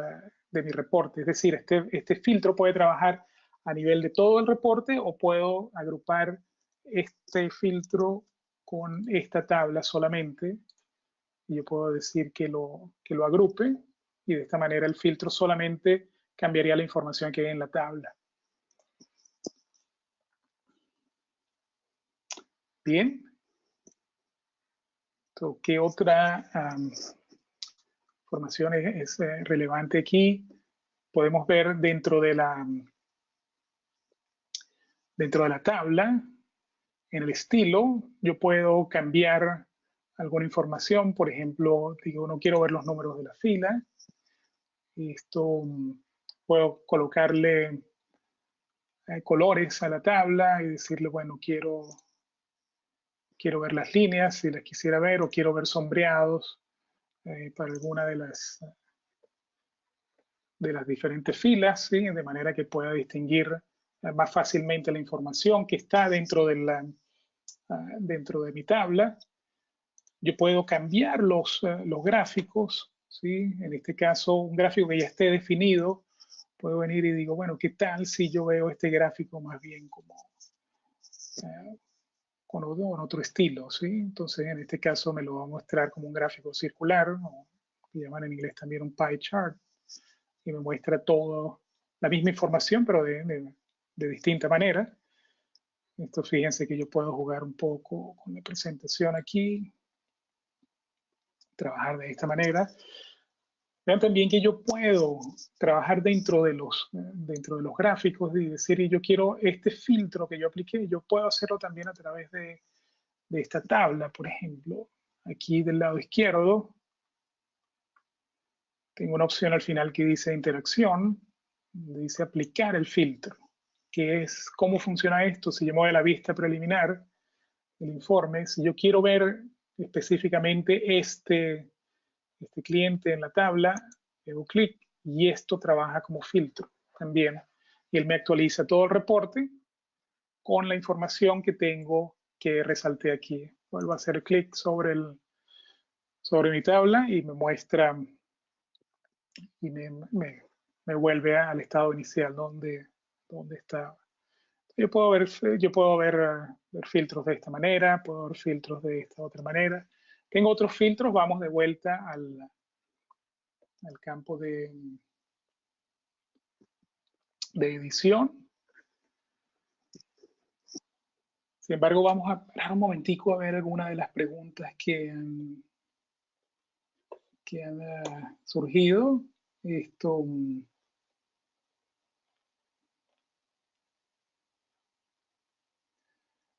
mi reporte. Es decir, este filtro puede trabajar a nivel de todo el reporte, o puedo agrupar este filtro con esta tabla solamente, y yo puedo decir que lo agrupe, y de esta manera el filtro solamente cambiaría la información que hay en la tabla. Bien. Entonces, ¿qué otra información es relevante aquí? Podemos ver dentro de la tabla, en el estilo, yo puedo cambiar alguna información. Por ejemplo, digo, no quiero ver los números de la fila. Puedo colocarle colores a la tabla y decirle, bueno, quiero ver las líneas si las quisiera ver, o quiero ver sombreados para alguna de las diferentes filas, ¿sí?, de manera que pueda distinguir más fácilmente la información que está dentro de mi tabla. Yo puedo cambiar los gráficos, ¿sí? En este caso, un gráfico que ya esté definido, puedo venir y digo, bueno, ¿qué tal si yo veo este gráfico más bien como con otro estilo, ¿sí? Entonces, en este caso me lo va a mostrar como un gráfico circular, o que llaman en inglés también un pie chart, y me muestra todo la misma información, pero de distinta manera. Esto, fíjense que yo puedo jugar un poco con la presentación aquí, trabajar de esta manera. Vean también que yo puedo trabajar dentro de los gráficos y decir, y yo quiero este filtro que yo apliqué, yo puedo hacerlo también a través de esta tabla. Por ejemplo, aquí del lado izquierdo, tengo una opción al final que dice interacción, dice aplicar el filtro, que es cómo funciona esto. Si yo me voy a la vista preliminar del informe, si yo quiero ver específicamente este cliente en la tabla, hago clic y esto trabaja como filtro también. Y él me actualiza todo el reporte con la información que tengo, que resalté aquí. Vuelvo a hacer clic sobre mi tabla y me muestra y me vuelve al estado inicial donde estaba. Yo puedo ver filtros de esta manera, puedo ver filtros de esta otra manera. Tengo otros filtros. Vamos de vuelta al campo de edición. Sin embargo, vamos a parar un momentico a ver algunas de las preguntas que han surgido.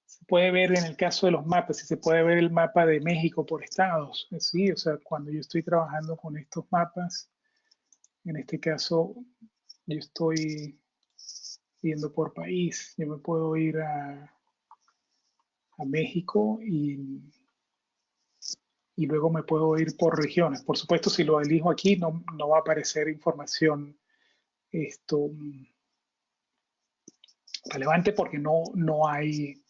Se puede ver en el caso de los mapas, si se puede ver el mapa de México por estados. Sí, o sea, cuando yo estoy trabajando con estos mapas, en este caso, yo estoy yendo por país. Yo me puedo ir a México y luego me puedo ir por regiones. Por supuesto, si lo elijo aquí, no va a aparecer información esto relevante porque no hay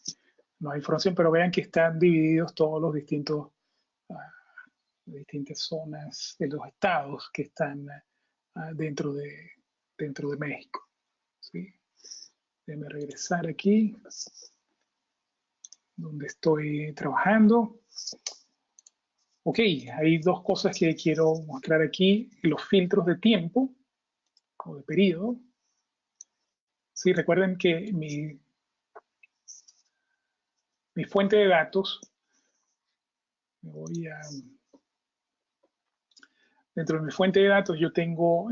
información, pero vean que están divididos todos los distintas zonas de los estados que están dentro de México. ¿Sí? Déjenme regresar aquí, donde estoy trabajando. Ok, hay dos cosas que quiero mostrar aquí. Los filtros de tiempo o de periodo. Sí, recuerden que mi fuente de datos, dentro de mi fuente de datos yo tengo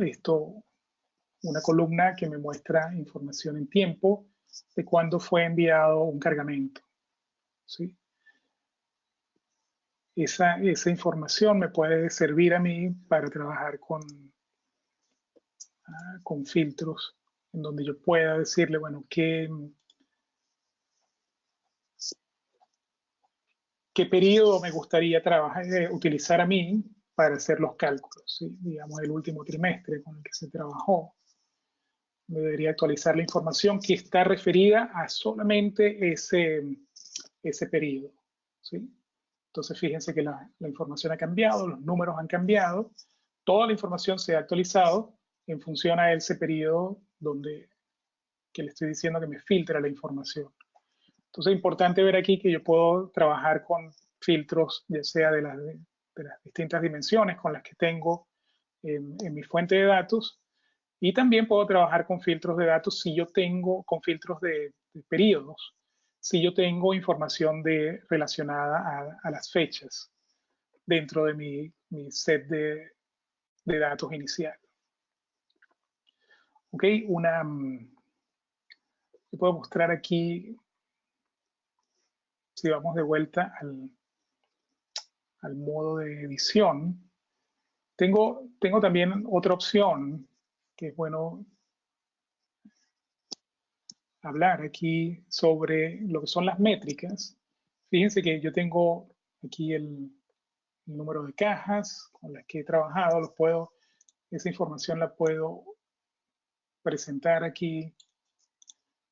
una columna que me muestra información en tiempo de cuándo fue enviado un cargamento. ¿Sí? Esa información me puede servir a mí para trabajar con filtros en donde yo pueda decirle, bueno, qué periodo me gustaría utilizar a mí para hacer los cálculos, ¿sí? Digamos, el último trimestre con el que se trabajó. Me debería actualizar la información que está referida a solamente ese periodo, ¿sí? Entonces, fíjense que la información ha cambiado, los números han cambiado, toda la información se ha actualizado en función a ese periodo que le estoy diciendo que me filtra la información. Entonces es importante ver aquí que yo puedo trabajar con filtros, ya sea de las distintas dimensiones con las que tengo en mi fuente de datos, y también puedo trabajar con filtros de datos si yo tengo, con filtros de periodos, si yo tengo información relacionada a las fechas dentro de mi set de datos inicial. Ok, yo puedo mostrar aquí, si vamos de vuelta al modo de edición, tengo también otra opción que es bueno hablar aquí sobre lo que son las métricas. Fíjense que yo tengo aquí el número de cajas con las que he trabajado, esa información la puedo presentar aquí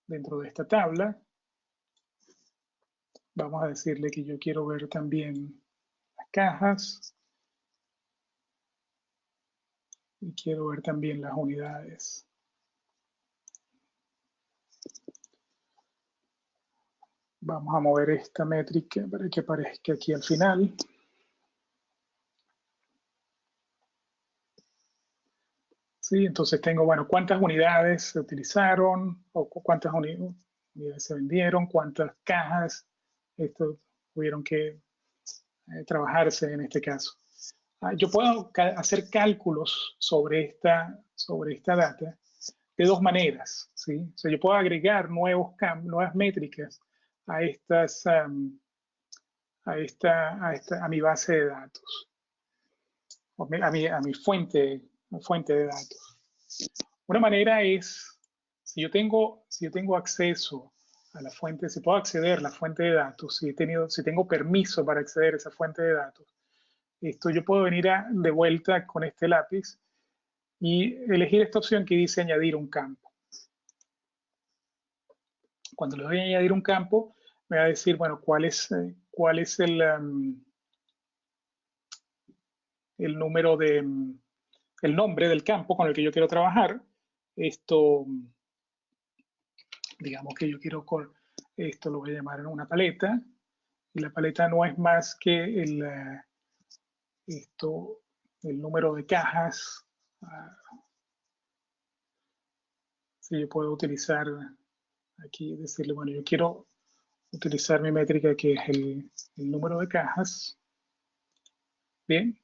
dentro de esta tabla. Vamos a decirle que yo quiero ver también las cajas y quiero ver también las unidades. Vamos a mover esta métrica para que aparezca aquí al final. Sí, entonces tengo, bueno, cuántas unidades se utilizaron o cuántas unidades se vendieron, cuántas cajas tuvieron que trabajarse en este caso. Yo puedo hacer cálculos sobre esta data de dos maneras, ¿sí? O sea, yo puedo agregar nuevas métricas a mi base de datos, a mi fuente de datos. Una manera es, si yo tengo acceso a la fuente, si puedo acceder a la fuente de datos, si tengo permiso para acceder a esa fuente de datos, yo puedo venir de vuelta con este lápiz y elegir esta opción que dice añadir un campo. Cuando le doy a añadir un campo, me va a decir, bueno, cuál es el nombre del campo con el que yo quiero trabajar. Digamos que yo quiero, esto lo voy a llamar en una paleta, y la paleta no es más que el número de cajas. Si yo puedo utilizar aquí, decirle, bueno, yo quiero utilizar mi métrica que es el número de cajas. Bien.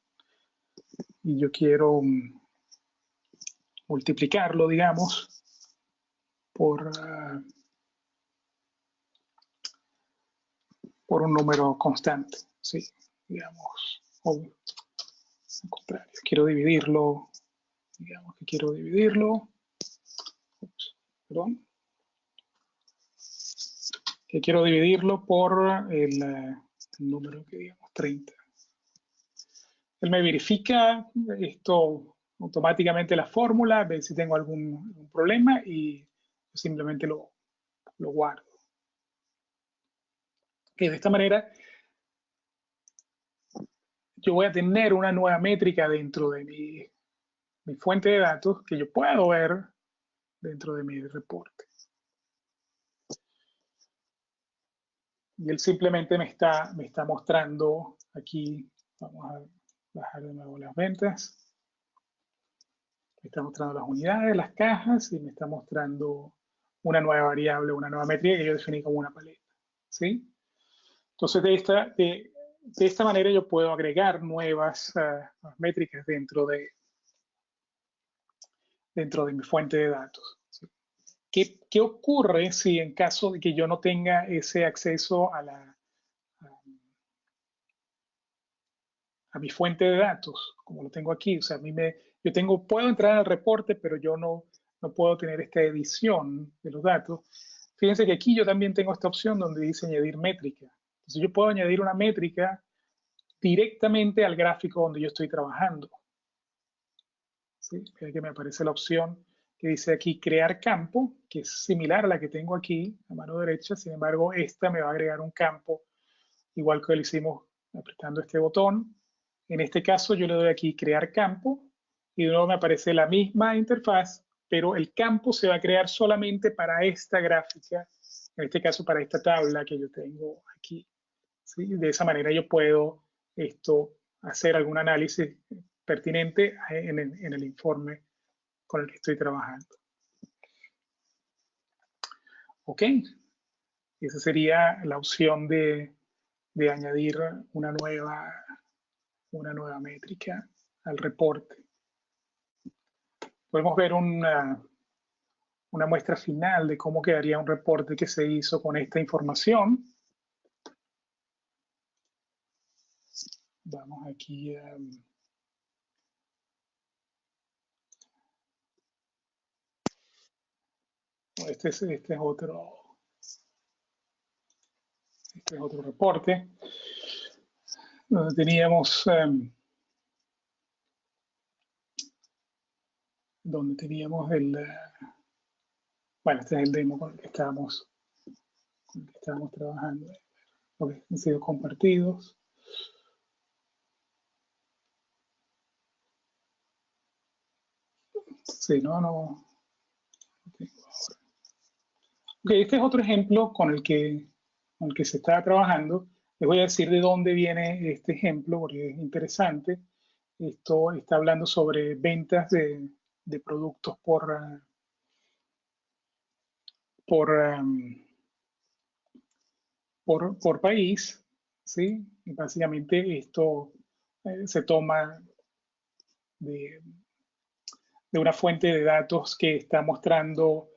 Y yo quiero multiplicarlo, digamos, por un número constante, ¿sí? Digamos, o al contrario, quiero dividirlo, digamos que quiero dividirlo, perdón, que quiero dividirlo por el número que digamos 30. Él me verifica automáticamente la fórmula, ver si tengo algún problema y simplemente lo guardo. Que de esta manera yo voy a tener una nueva métrica dentro de mi fuente de datos que yo puedo ver dentro de mi reporte. Y él simplemente me está mostrando aquí, vamos a bajar de nuevo las ventas. Me está mostrando las unidades, las cajas y me está mostrando una nueva variable, una nueva métrica que yo definí como una paleta. ¿Sí? Entonces, de esta manera yo puedo agregar nuevas métricas dentro de mi fuente de datos. ¿Sí? ¿Qué ocurre si en caso de que yo no tenga ese acceso a mi fuente de datos, como lo tengo aquí? O sea, puedo entrar al reporte, pero yo no puedo tener esta edición de los datos. Fíjense que aquí yo también tengo esta opción donde dice añadir métrica. Entonces yo puedo añadir una métrica directamente al gráfico donde yo estoy trabajando. ¿Sí? Que me aparece la opción que dice aquí crear campo, que es similar a la que tengo aquí a mano derecha. Sin embargo, esta me va a agregar un campo igual que lo hicimos apretando este botón. En este caso yo le doy aquí crear campo y de nuevo me aparece la misma interfaz, pero el campo se va a crear solamente para esta gráfica, en este caso para esta tabla que yo tengo aquí. ¿Sí? De esa manera yo puedo hacer algún análisis pertinente en el informe con el que estoy trabajando. Ok, esa sería la opción de añadir una nueva métrica al reporte. Podemos ver una muestra final de cómo quedaría un reporte que se hizo con esta información. Vamos aquí a... Este es otro reporte donde teníamos bueno, este es el demo con el que estábamos trabajando, porque han sido compartidos. Sí, no tengo ahora. Ok, este es otro ejemplo con el que se está trabajando. Les voy a decir de dónde viene este ejemplo, porque es interesante. Esto está hablando sobre ventas de productos por país, ¿sí? Y básicamente esto se toma de una fuente de datos que está mostrando,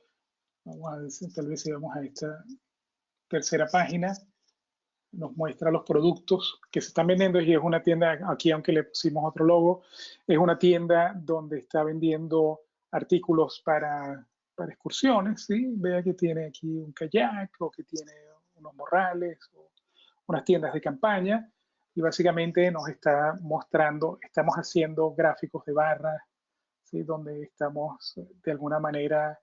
vamos a decir, tal vez si vamos a esta tercera página, nos muestra los productos que se están vendiendo y es una tienda, aquí aunque le pusimos otro logo, es una tienda donde está vendiendo artículos para excursiones, ¿sí? Vea que tiene aquí un kayak o que tiene unos morrales o unas tiendas de campaña y básicamente nos está mostrando, estamos haciendo gráficos de barras, ¿sí? Donde estamos de alguna manera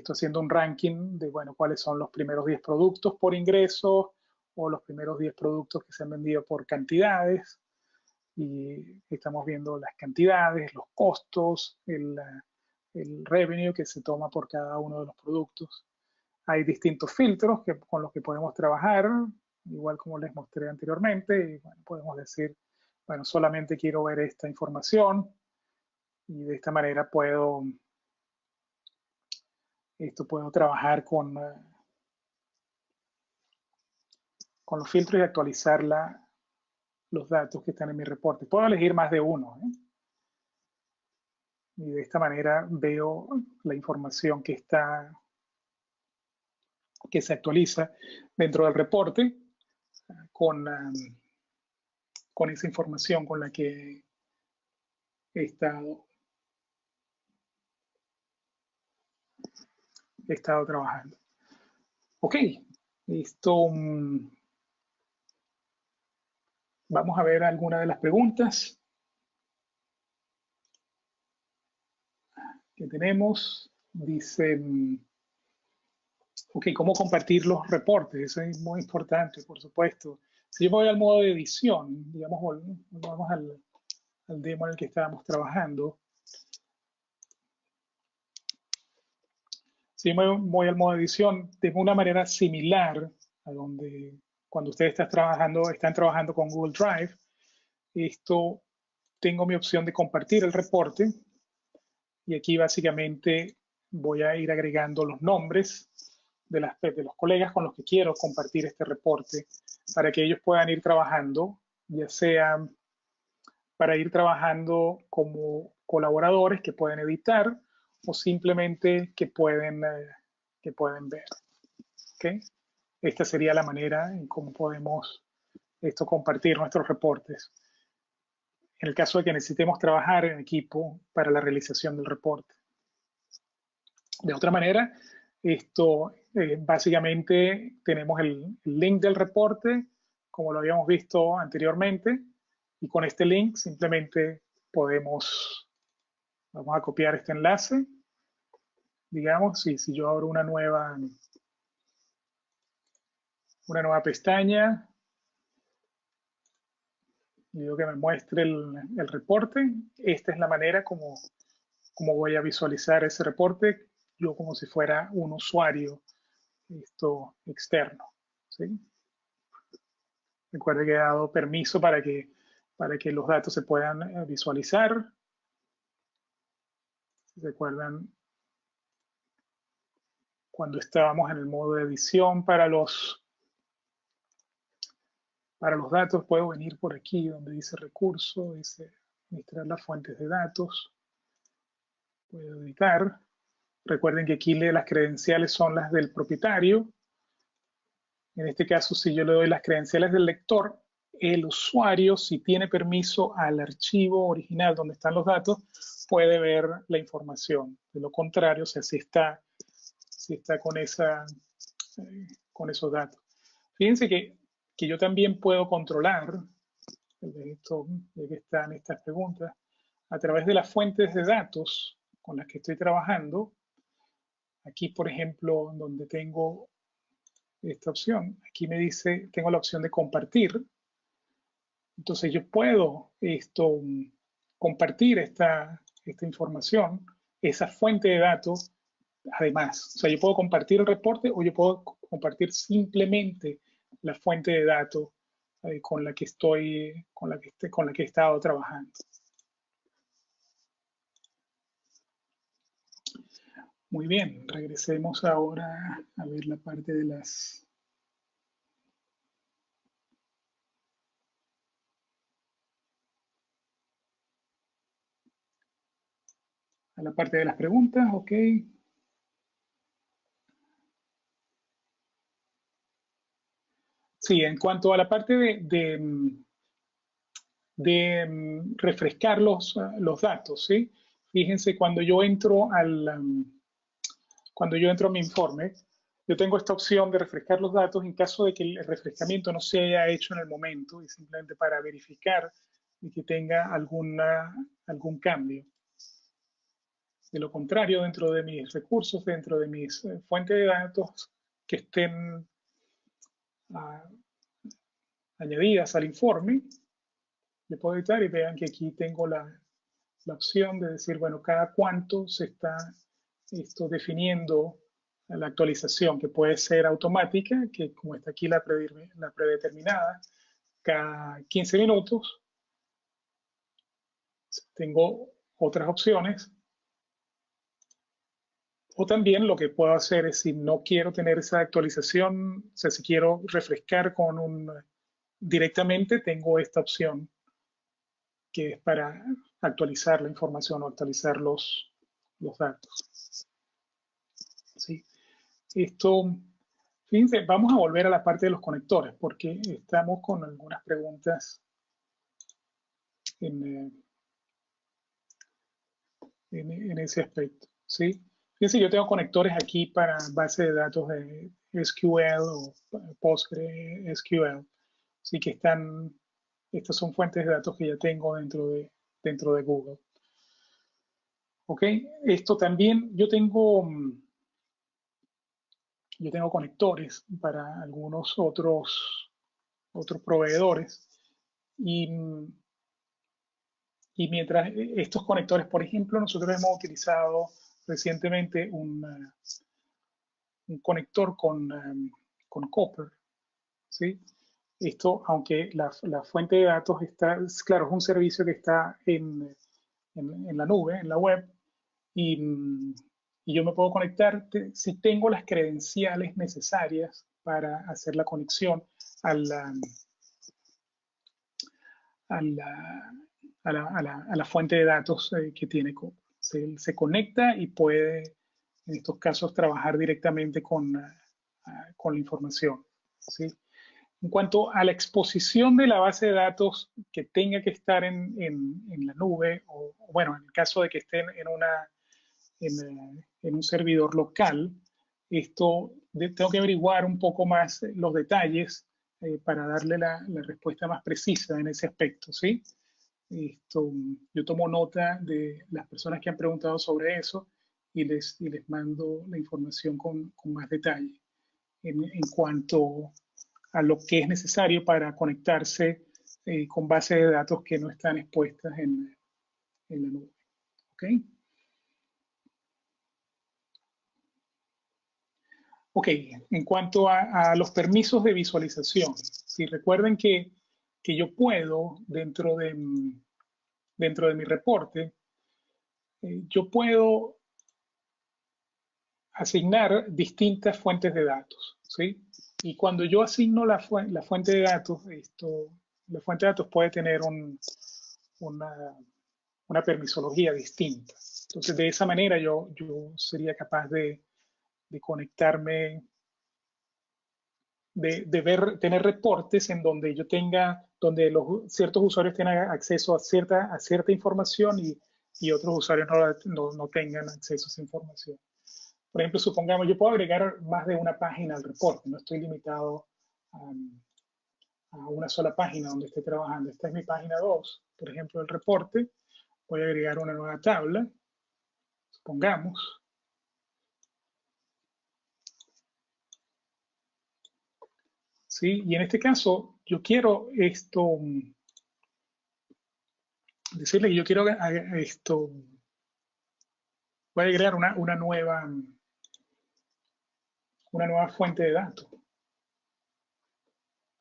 haciendo un ranking de, bueno, cuáles son los primeros 10 productos por ingreso o los primeros 10 productos que se han vendido por cantidades. Y estamos viendo las cantidades, los costos, el revenue que se toma por cada uno de los productos. Hay distintos filtros con los que podemos trabajar, igual como les mostré anteriormente. Y, bueno, podemos decir, bueno, solamente quiero ver esta información y de esta manera puedo trabajar con los filtros y actualizar los datos que están en mi reporte. Puedo elegir más de uno, ¿eh? Y de esta manera veo la información que se actualiza dentro del reporte con esa información con la que he estado trabajando. Ok, esto... Vamos a ver algunas de las preguntas. que tenemos. Dice, ok, ¿cómo compartir los reportes? Eso es muy importante, por supuesto. Si yo voy al modo de edición, digamos, vamos al demo en el que estábamos trabajando. Si yo voy al modo de edición, de una manera similar a donde cuando ustedes están trabajando con Google Drive, tengo mi opción de compartir el reporte y aquí básicamente voy a ir agregando los nombres de los colegas con los que quiero compartir este reporte para que ellos puedan ir trabajando, ya sea para ir trabajando como colaboradores que pueden editar o simplemente que pueden ver. ¿Okay? Esta sería la manera en cómo podemos compartir nuestros reportes. En el caso de que necesitemos trabajar en equipo para la realización del reporte. De otra manera, básicamente tenemos el link del reporte, como lo habíamos visto anteriormente, y con este link simplemente vamos a copiar este enlace. Digamos, si yo abro una nueva pestaña, y digo que me muestre el reporte, esta es la manera como voy a visualizar ese reporte, yo como si fuera un usuario externo. ¿Sí? Recuerde que he dado permiso para que los datos se puedan visualizar. Si recuerdan, cuando estábamos en el modo de edición para los datos, puedo venir por aquí donde dice recurso, dice administrar las fuentes de datos. Puedo editar. Recuerden que aquí las credenciales son las del propietario. En este caso, si yo le doy las credenciales del lector, el usuario, si tiene permiso al archivo original donde están los datos, puede ver la información. De lo contrario, o sea, si está con esos datos. Fíjense que yo también puedo controlar, ya que están estas preguntas, a través de las fuentes de datos con las que estoy trabajando. Aquí, por ejemplo, donde tengo esta opción, aquí me dice, tengo la opción de compartir. Entonces yo puedo compartir esta información, esa fuente de datos, además. O sea, yo puedo compartir el reporte o yo puedo compartir simplemente la fuente de datos con la que he estado trabajando. Muy bien, regresemos ahora a ver la parte de la parte de las preguntas, ok. Sí, en cuanto a la parte de refrescar los datos, ¿sí? Fíjense, cuando yo entro a mi informe, yo tengo esta opción de refrescar los datos en caso de que el refrescamiento no se haya hecho en el momento y simplemente para verificar que tenga algún cambio. De lo contrario, dentro de mis recursos, dentro de mis fuentes de datos que estén añadidas al informe, le puedo editar y vean que aquí tengo la opción de decir, bueno, cada cuánto se está definiendo la actualización, que puede ser automática, que como está aquí la predeterminada, cada 15 minutos. Tengo otras opciones. O también lo que puedo hacer es, si no quiero tener esa actualización, o sea, si quiero refrescar directamente, tengo esta opción que es para actualizar la información o actualizar los datos. ¿Sí? Fíjense, vamos a volver a la parte de los conectores porque estamos con algunas preguntas en ese aspecto. ¿Sí? Fíjense, yo tengo conectores aquí para base de datos de SQL o PostgreSQL. Así que estas son fuentes de datos que ya tengo dentro de Google. Ok, esto también, yo tengo conectores para algunos otros proveedores y, y mientras estos conectores, por ejemplo, nosotros hemos utilizado recientemente un conector con Copper, ¿sí? Esto, aunque la fuente de datos está, claro, es un servicio que está en la nube, en la web, y, y yo me puedo conectar si tengo las credenciales necesarias para hacer la conexión a la, a la, a la fuente de datos que tiene Copper. Se conecta y puede, en estos casos, trabajar directamente con la información, ¿sí? En cuanto a la exposición de la base de datos que tenga que estar en la nube, o bueno, en el caso de que estén en un servidor local, tengo que averiguar un poco más los detalles para darle la respuesta más precisa en ese aspecto, ¿sí? Yo tomo nota de las personas que han preguntado sobre eso y les mando la información con más detalle en cuanto a lo que es necesario para conectarse con bases de datos que no están expuestas en la nube. ¿Ok? Ok, en cuanto a los permisos de visualización, si recuerden que yo puedo, dentro de mi reporte, yo puedo asignar distintas fuentes de datos, ¿sí? Y cuando yo asigno la fuente de datos, la fuente de datos puede tener una, una permisología distinta. Entonces, de esa manera yo sería capaz de conectarme, tener reportes en donde yo tenga, donde ciertos usuarios tengan acceso a cierta información y otros usuarios no tengan acceso a esa información. Por ejemplo, supongamos, yo puedo agregar más de una página al reporte, no estoy limitado a una sola página donde esté trabajando. Esta es mi página 2, por ejemplo, del reporte. Voy a agregar una nueva tabla, supongamos. ¿Sí? Y en este caso, yo quiero decirle que yo quiero voy a agregar una nueva fuente de datos.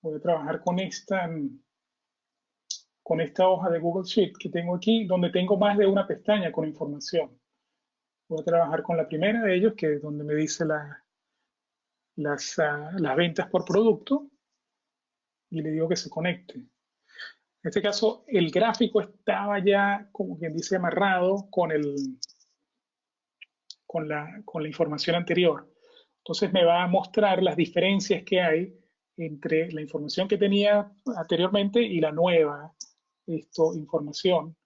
Voy a trabajar con esta hoja de Google Sheet que tengo aquí, donde tengo más de una pestaña con información. Voy a trabajar con la primera de ellos, que es donde me dice las ventas por producto, y le digo que se conecte. En este caso, el gráfico estaba ya, como quien dice, amarrado con la información anterior. Entonces me va a mostrar las diferencias que hay entre la información que tenía anteriormente y la nueva información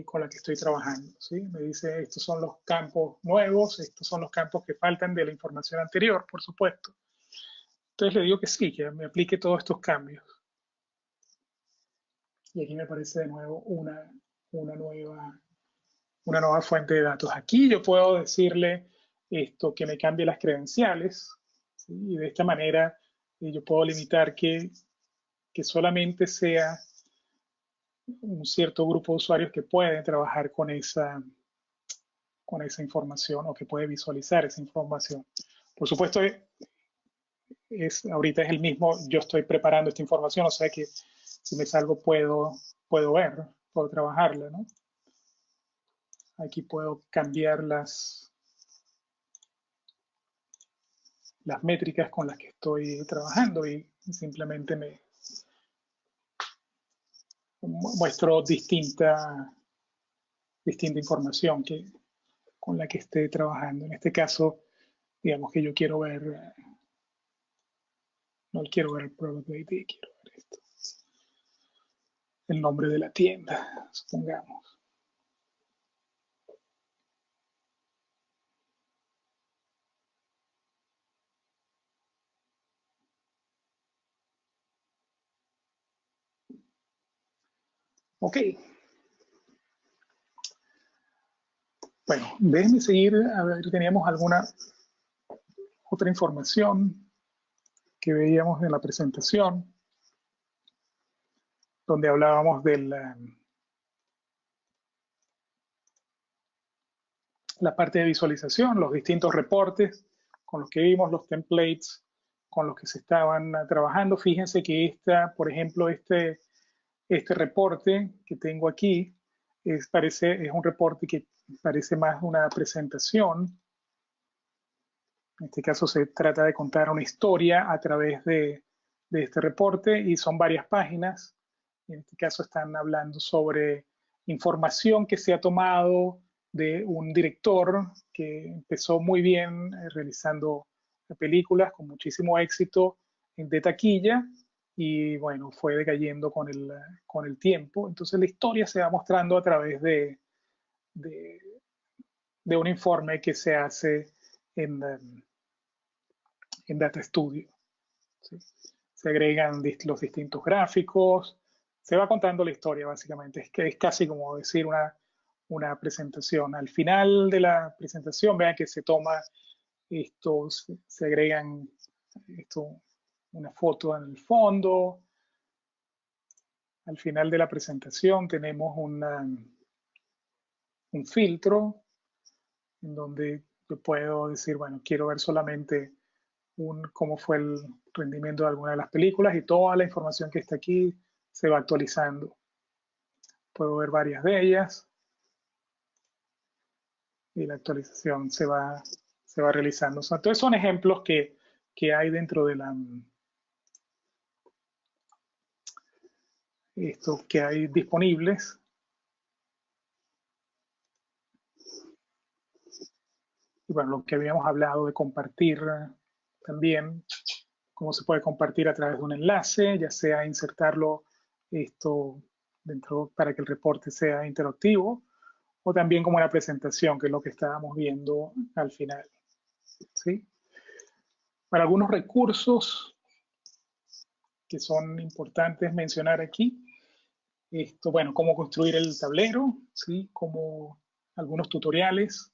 con la que estoy trabajando. ¿Sí? Me dice, estos son los campos nuevos, estos son los campos que faltan de la información anterior, por supuesto. Entonces le digo que sí, que me aplique todos estos cambios. Y aquí me aparece de nuevo una nueva una nueva fuente de datos. Aquí yo puedo decirle que me cambie las credenciales, ¿sí? Y de esta manera yo puedo limitar que solamente sea un cierto grupo de usuarios que pueden trabajar con esa información o que puede visualizar esa información. Por supuesto, ahorita es el mismo, yo estoy preparando esta información, o sea que si me salgo puedo ver, puedo trabajarla, ¿no? Aquí puedo cambiar las métricas con las que estoy trabajando y simplemente me muestro distinta información con la que esté trabajando. En este caso, digamos que yo quiero ver, no quiero ver el Product ID, quiero ver esto, el nombre de la tienda, supongamos. Ok. Bueno, déjenme seguir, a ver, teníamos alguna otra información que veíamos en la presentación, donde hablábamos de la parte de visualización, los distintos reportes con los que vimos, los templates con los que se estaban trabajando. Fíjense que por ejemplo, este reporte que tengo aquí es un reporte que parece más una presentación. En este caso se trata de contar una historia a través de este reporte y son varias páginas. En este caso están hablando sobre información que se ha tomado de un director que empezó muy bien realizando películas con muchísimo éxito de taquilla y bueno, fue decayendo con el tiempo. Entonces la historia se va mostrando a través de un informe que se hace en Data Studio. ¿Sí? Se agregan los distintos gráficos, se va contando la historia básicamente, es casi como decir una presentación. Al final de la presentación, vean que se toma se agregan una foto en el fondo. Al final de la presentación tenemos un filtro en donde yo puedo decir, bueno, quiero ver solamente cómo fue el rendimiento de alguna de las películas y toda la información que está aquí se va actualizando. Puedo ver varias de ellas y la actualización se va realizando. Entonces son ejemplos que hay dentro de estos que hay disponibles. Y bueno, lo que habíamos hablado de compartir también, cómo se puede compartir a través de un enlace, ya sea insertarlo dentro para que el reporte sea interactivo, o también como una presentación, que es lo que estábamos viendo al final. ¿Sí? Para algunos recursos que son importantes mencionar aquí, bueno, cómo construir el tablero, ¿sí? Como algunos tutoriales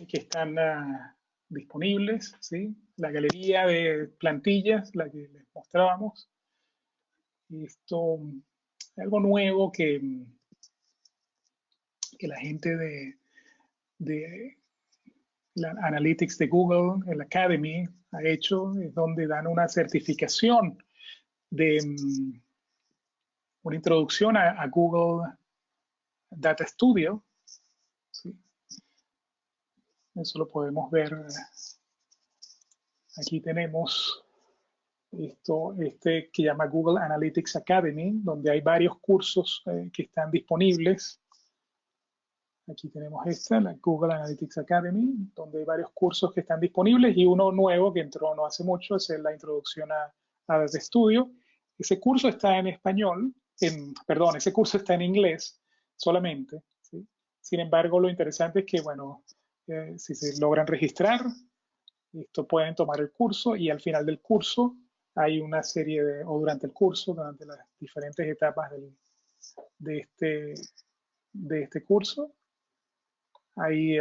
que están disponibles, ¿sí? La galería de plantillas, la que les mostrábamos. Algo nuevo que la gente de la Analytics de Google, el Academy, ha hecho, es donde dan una certificación de una introducción a Google Data Studio. ¿Sí? Eso lo podemos ver. Aquí tenemos que llama Google Analytics Academy, donde hay varios cursos que están disponibles. Aquí tenemos la Google Analytics Academy, donde hay varios cursos que están disponibles y uno nuevo que entró no hace mucho es la introducción a Data Studio. Ese curso está en español, perdón, ese curso está en inglés solamente. ¿Sí? Sin embargo, lo interesante es que, bueno, si se logran registrar, pueden tomar el curso y al final del curso hay una serie o durante el curso, durante las diferentes etapas de este curso, hay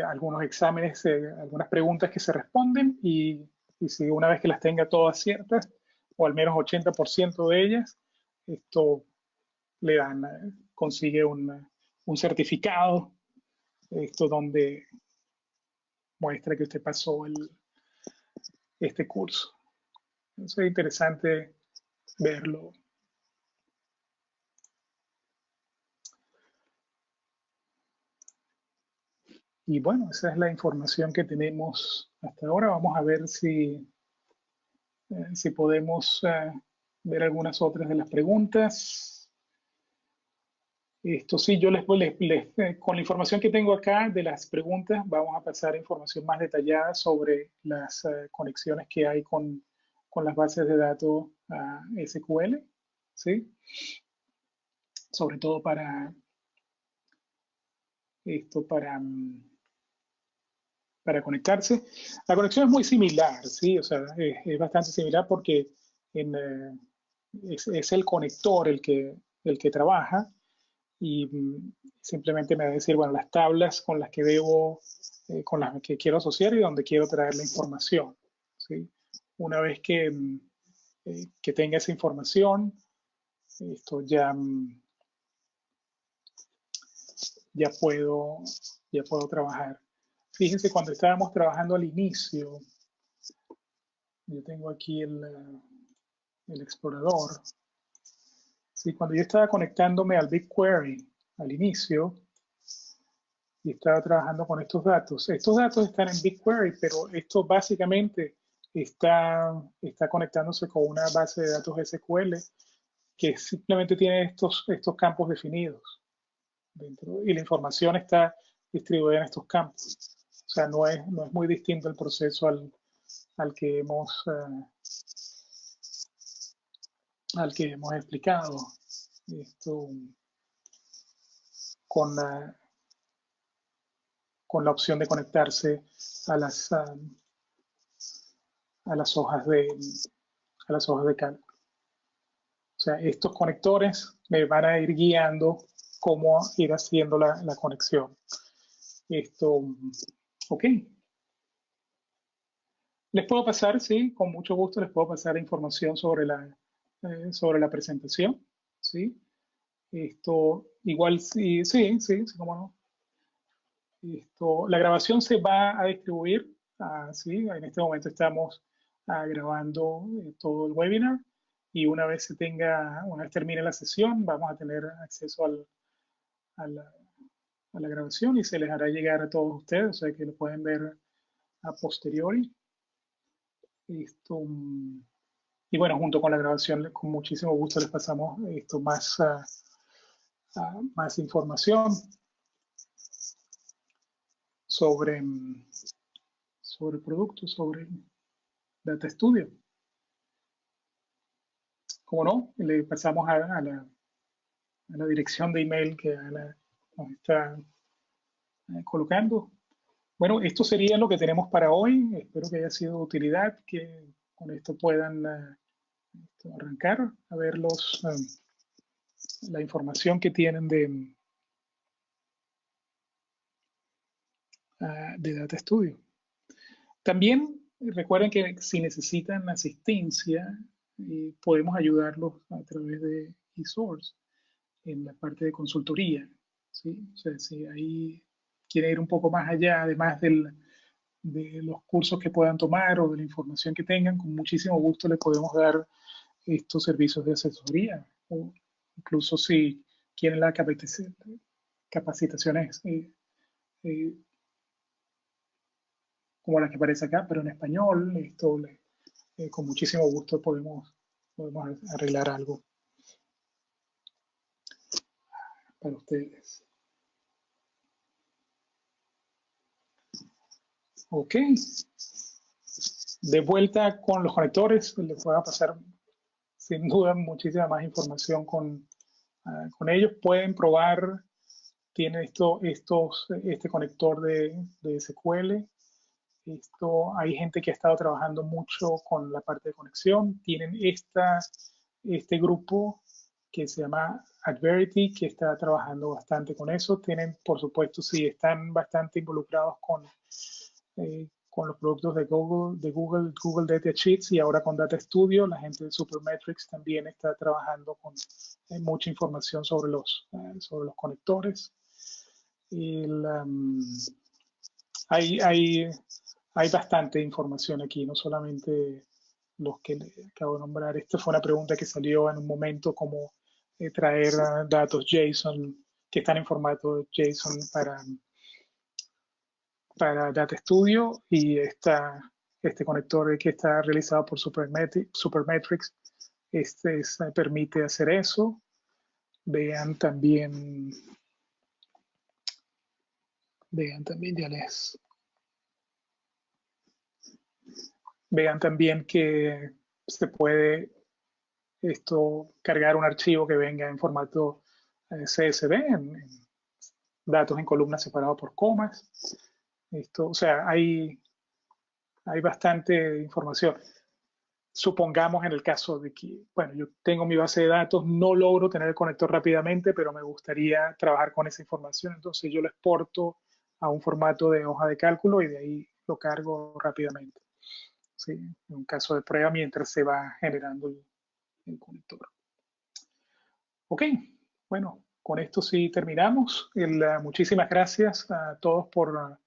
algunos exámenes, algunas preguntas que se responden y si una vez que las tenga todas ciertas, o al menos 80% de ellas, le dan, consigue un certificado, donde muestra que usted pasó este curso. Eso es interesante verlo. Y bueno, esa es la información que tenemos hasta ahora. Vamos a ver si podemos ver algunas otras de las preguntas. Sí, yo con la información que tengo acá de las preguntas, vamos a pasar a información más detallada sobre las conexiones que hay con las bases de datos SQL, ¿sí? Sobre todo para conectarse. La conexión es muy similar, ¿sí? O sea, es bastante similar porque es el conector el que trabaja y simplemente me va a decir, bueno, las tablas con las que debo, con las que quiero asociar y donde quiero traer la información, ¿sí? Una vez que tenga esa información, esto ya puedo trabajar. Fíjense, cuando estábamos trabajando al inicio, yo tengo aquí el explorador. Sí, cuando yo estaba conectándome al BigQuery al inicio y estaba trabajando con estos datos están en BigQuery, pero esto básicamente está conectándose con una base de datos SQL que simplemente tiene estos campos definidos dentro y la información está distribuida en estos campos. O sea, no es muy distinto el proceso al que hemos explicado. Esto con la opción de conectarse a las hojas de cálculo. O sea, estos conectores me van a ir guiando cómo ir haciendo la conexión. Ok. Les puedo pasar, sí, con mucho gusto les puedo pasar información sobre la presentación, ¿sí? Igual, sí, cómo no. La grabación se va a distribuir, ¿sí? En este momento estamos grabando todo el webinar y una vez termine la sesión, vamos a tener acceso a la grabación y se les hará llegar a todos ustedes, o sea que lo pueden ver a posteriori. Y bueno, junto con la grabación, con muchísimo gusto les pasamos más información sobre el producto, sobre Data Studio. Como no, le pasamos a la dirección de email que Ana nos está colocando. Bueno, esto sería lo que tenemos para hoy. Espero que haya sido de utilidad, que con esto puedan arrancar a ver la información que tienen de Data Studio. También recuerden que si necesitan asistencia, podemos ayudarlos a través de eSource en la parte de consultoría, ¿sí? O sea, si ahí quieren ir un poco más allá, además de los cursos que puedan tomar o de la información que tengan, con muchísimo gusto les podemos dar estos servicios de asesoría, o incluso si quieren las capacitaciones como la que aparece acá, pero en español, con muchísimo gusto podemos arreglar algo para ustedes. Ok. De vuelta con los conectores, les voy a pasar sin duda muchísima más información con ellos. Pueden probar, tienen este conector de SQL. Hay gente que ha estado trabajando mucho con la parte de conexión. Tienen este grupo que se llama Adverity, que está trabajando bastante con eso. Tienen, por supuesto, sí, están bastante involucrados con los productos de Google Data Sheets y ahora con Data Studio. La gente de Supermetrics también está trabajando con mucha información sobre los conectores. Hay bastante información aquí, no solamente los que le acabo de nombrar. Esta fue una pregunta que salió en un momento, como traer datos JSON que están en formato JSON para Data Studio, y este conector que está realizado por Supermetrics permite hacer eso. Vean también, vean también que se puede cargar un archivo que venga en formato CSV, en datos en columnas separados por comas. O sea, hay bastante información. supongamos en el caso de que, bueno, yo tengo mi base de datos, no logro tener el conector rápidamente, pero me gustaría trabajar con esa información, entonces yo lo exporto a un formato de hoja de cálculo y de ahí lo cargo rápidamente. ¿Sí? En un caso de prueba mientras se va generando el conector. Ok, bueno, con esto sí terminamos. Muchísimas gracias a todos por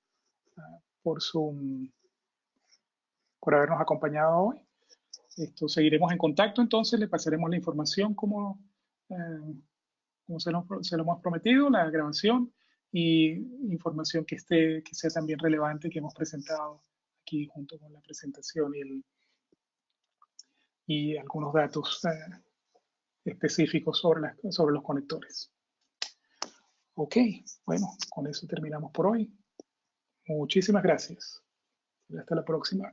habernos acompañado hoy. Seguiremos en contacto, entonces le pasaremos la información como se lo hemos prometido, la grabación y información que sea también relevante que hemos presentado aquí junto con la presentación y algunos datos específicos sobre los conectores. Ok, bueno, con eso terminamos por hoy. Muchísimas gracias. Hasta la próxima.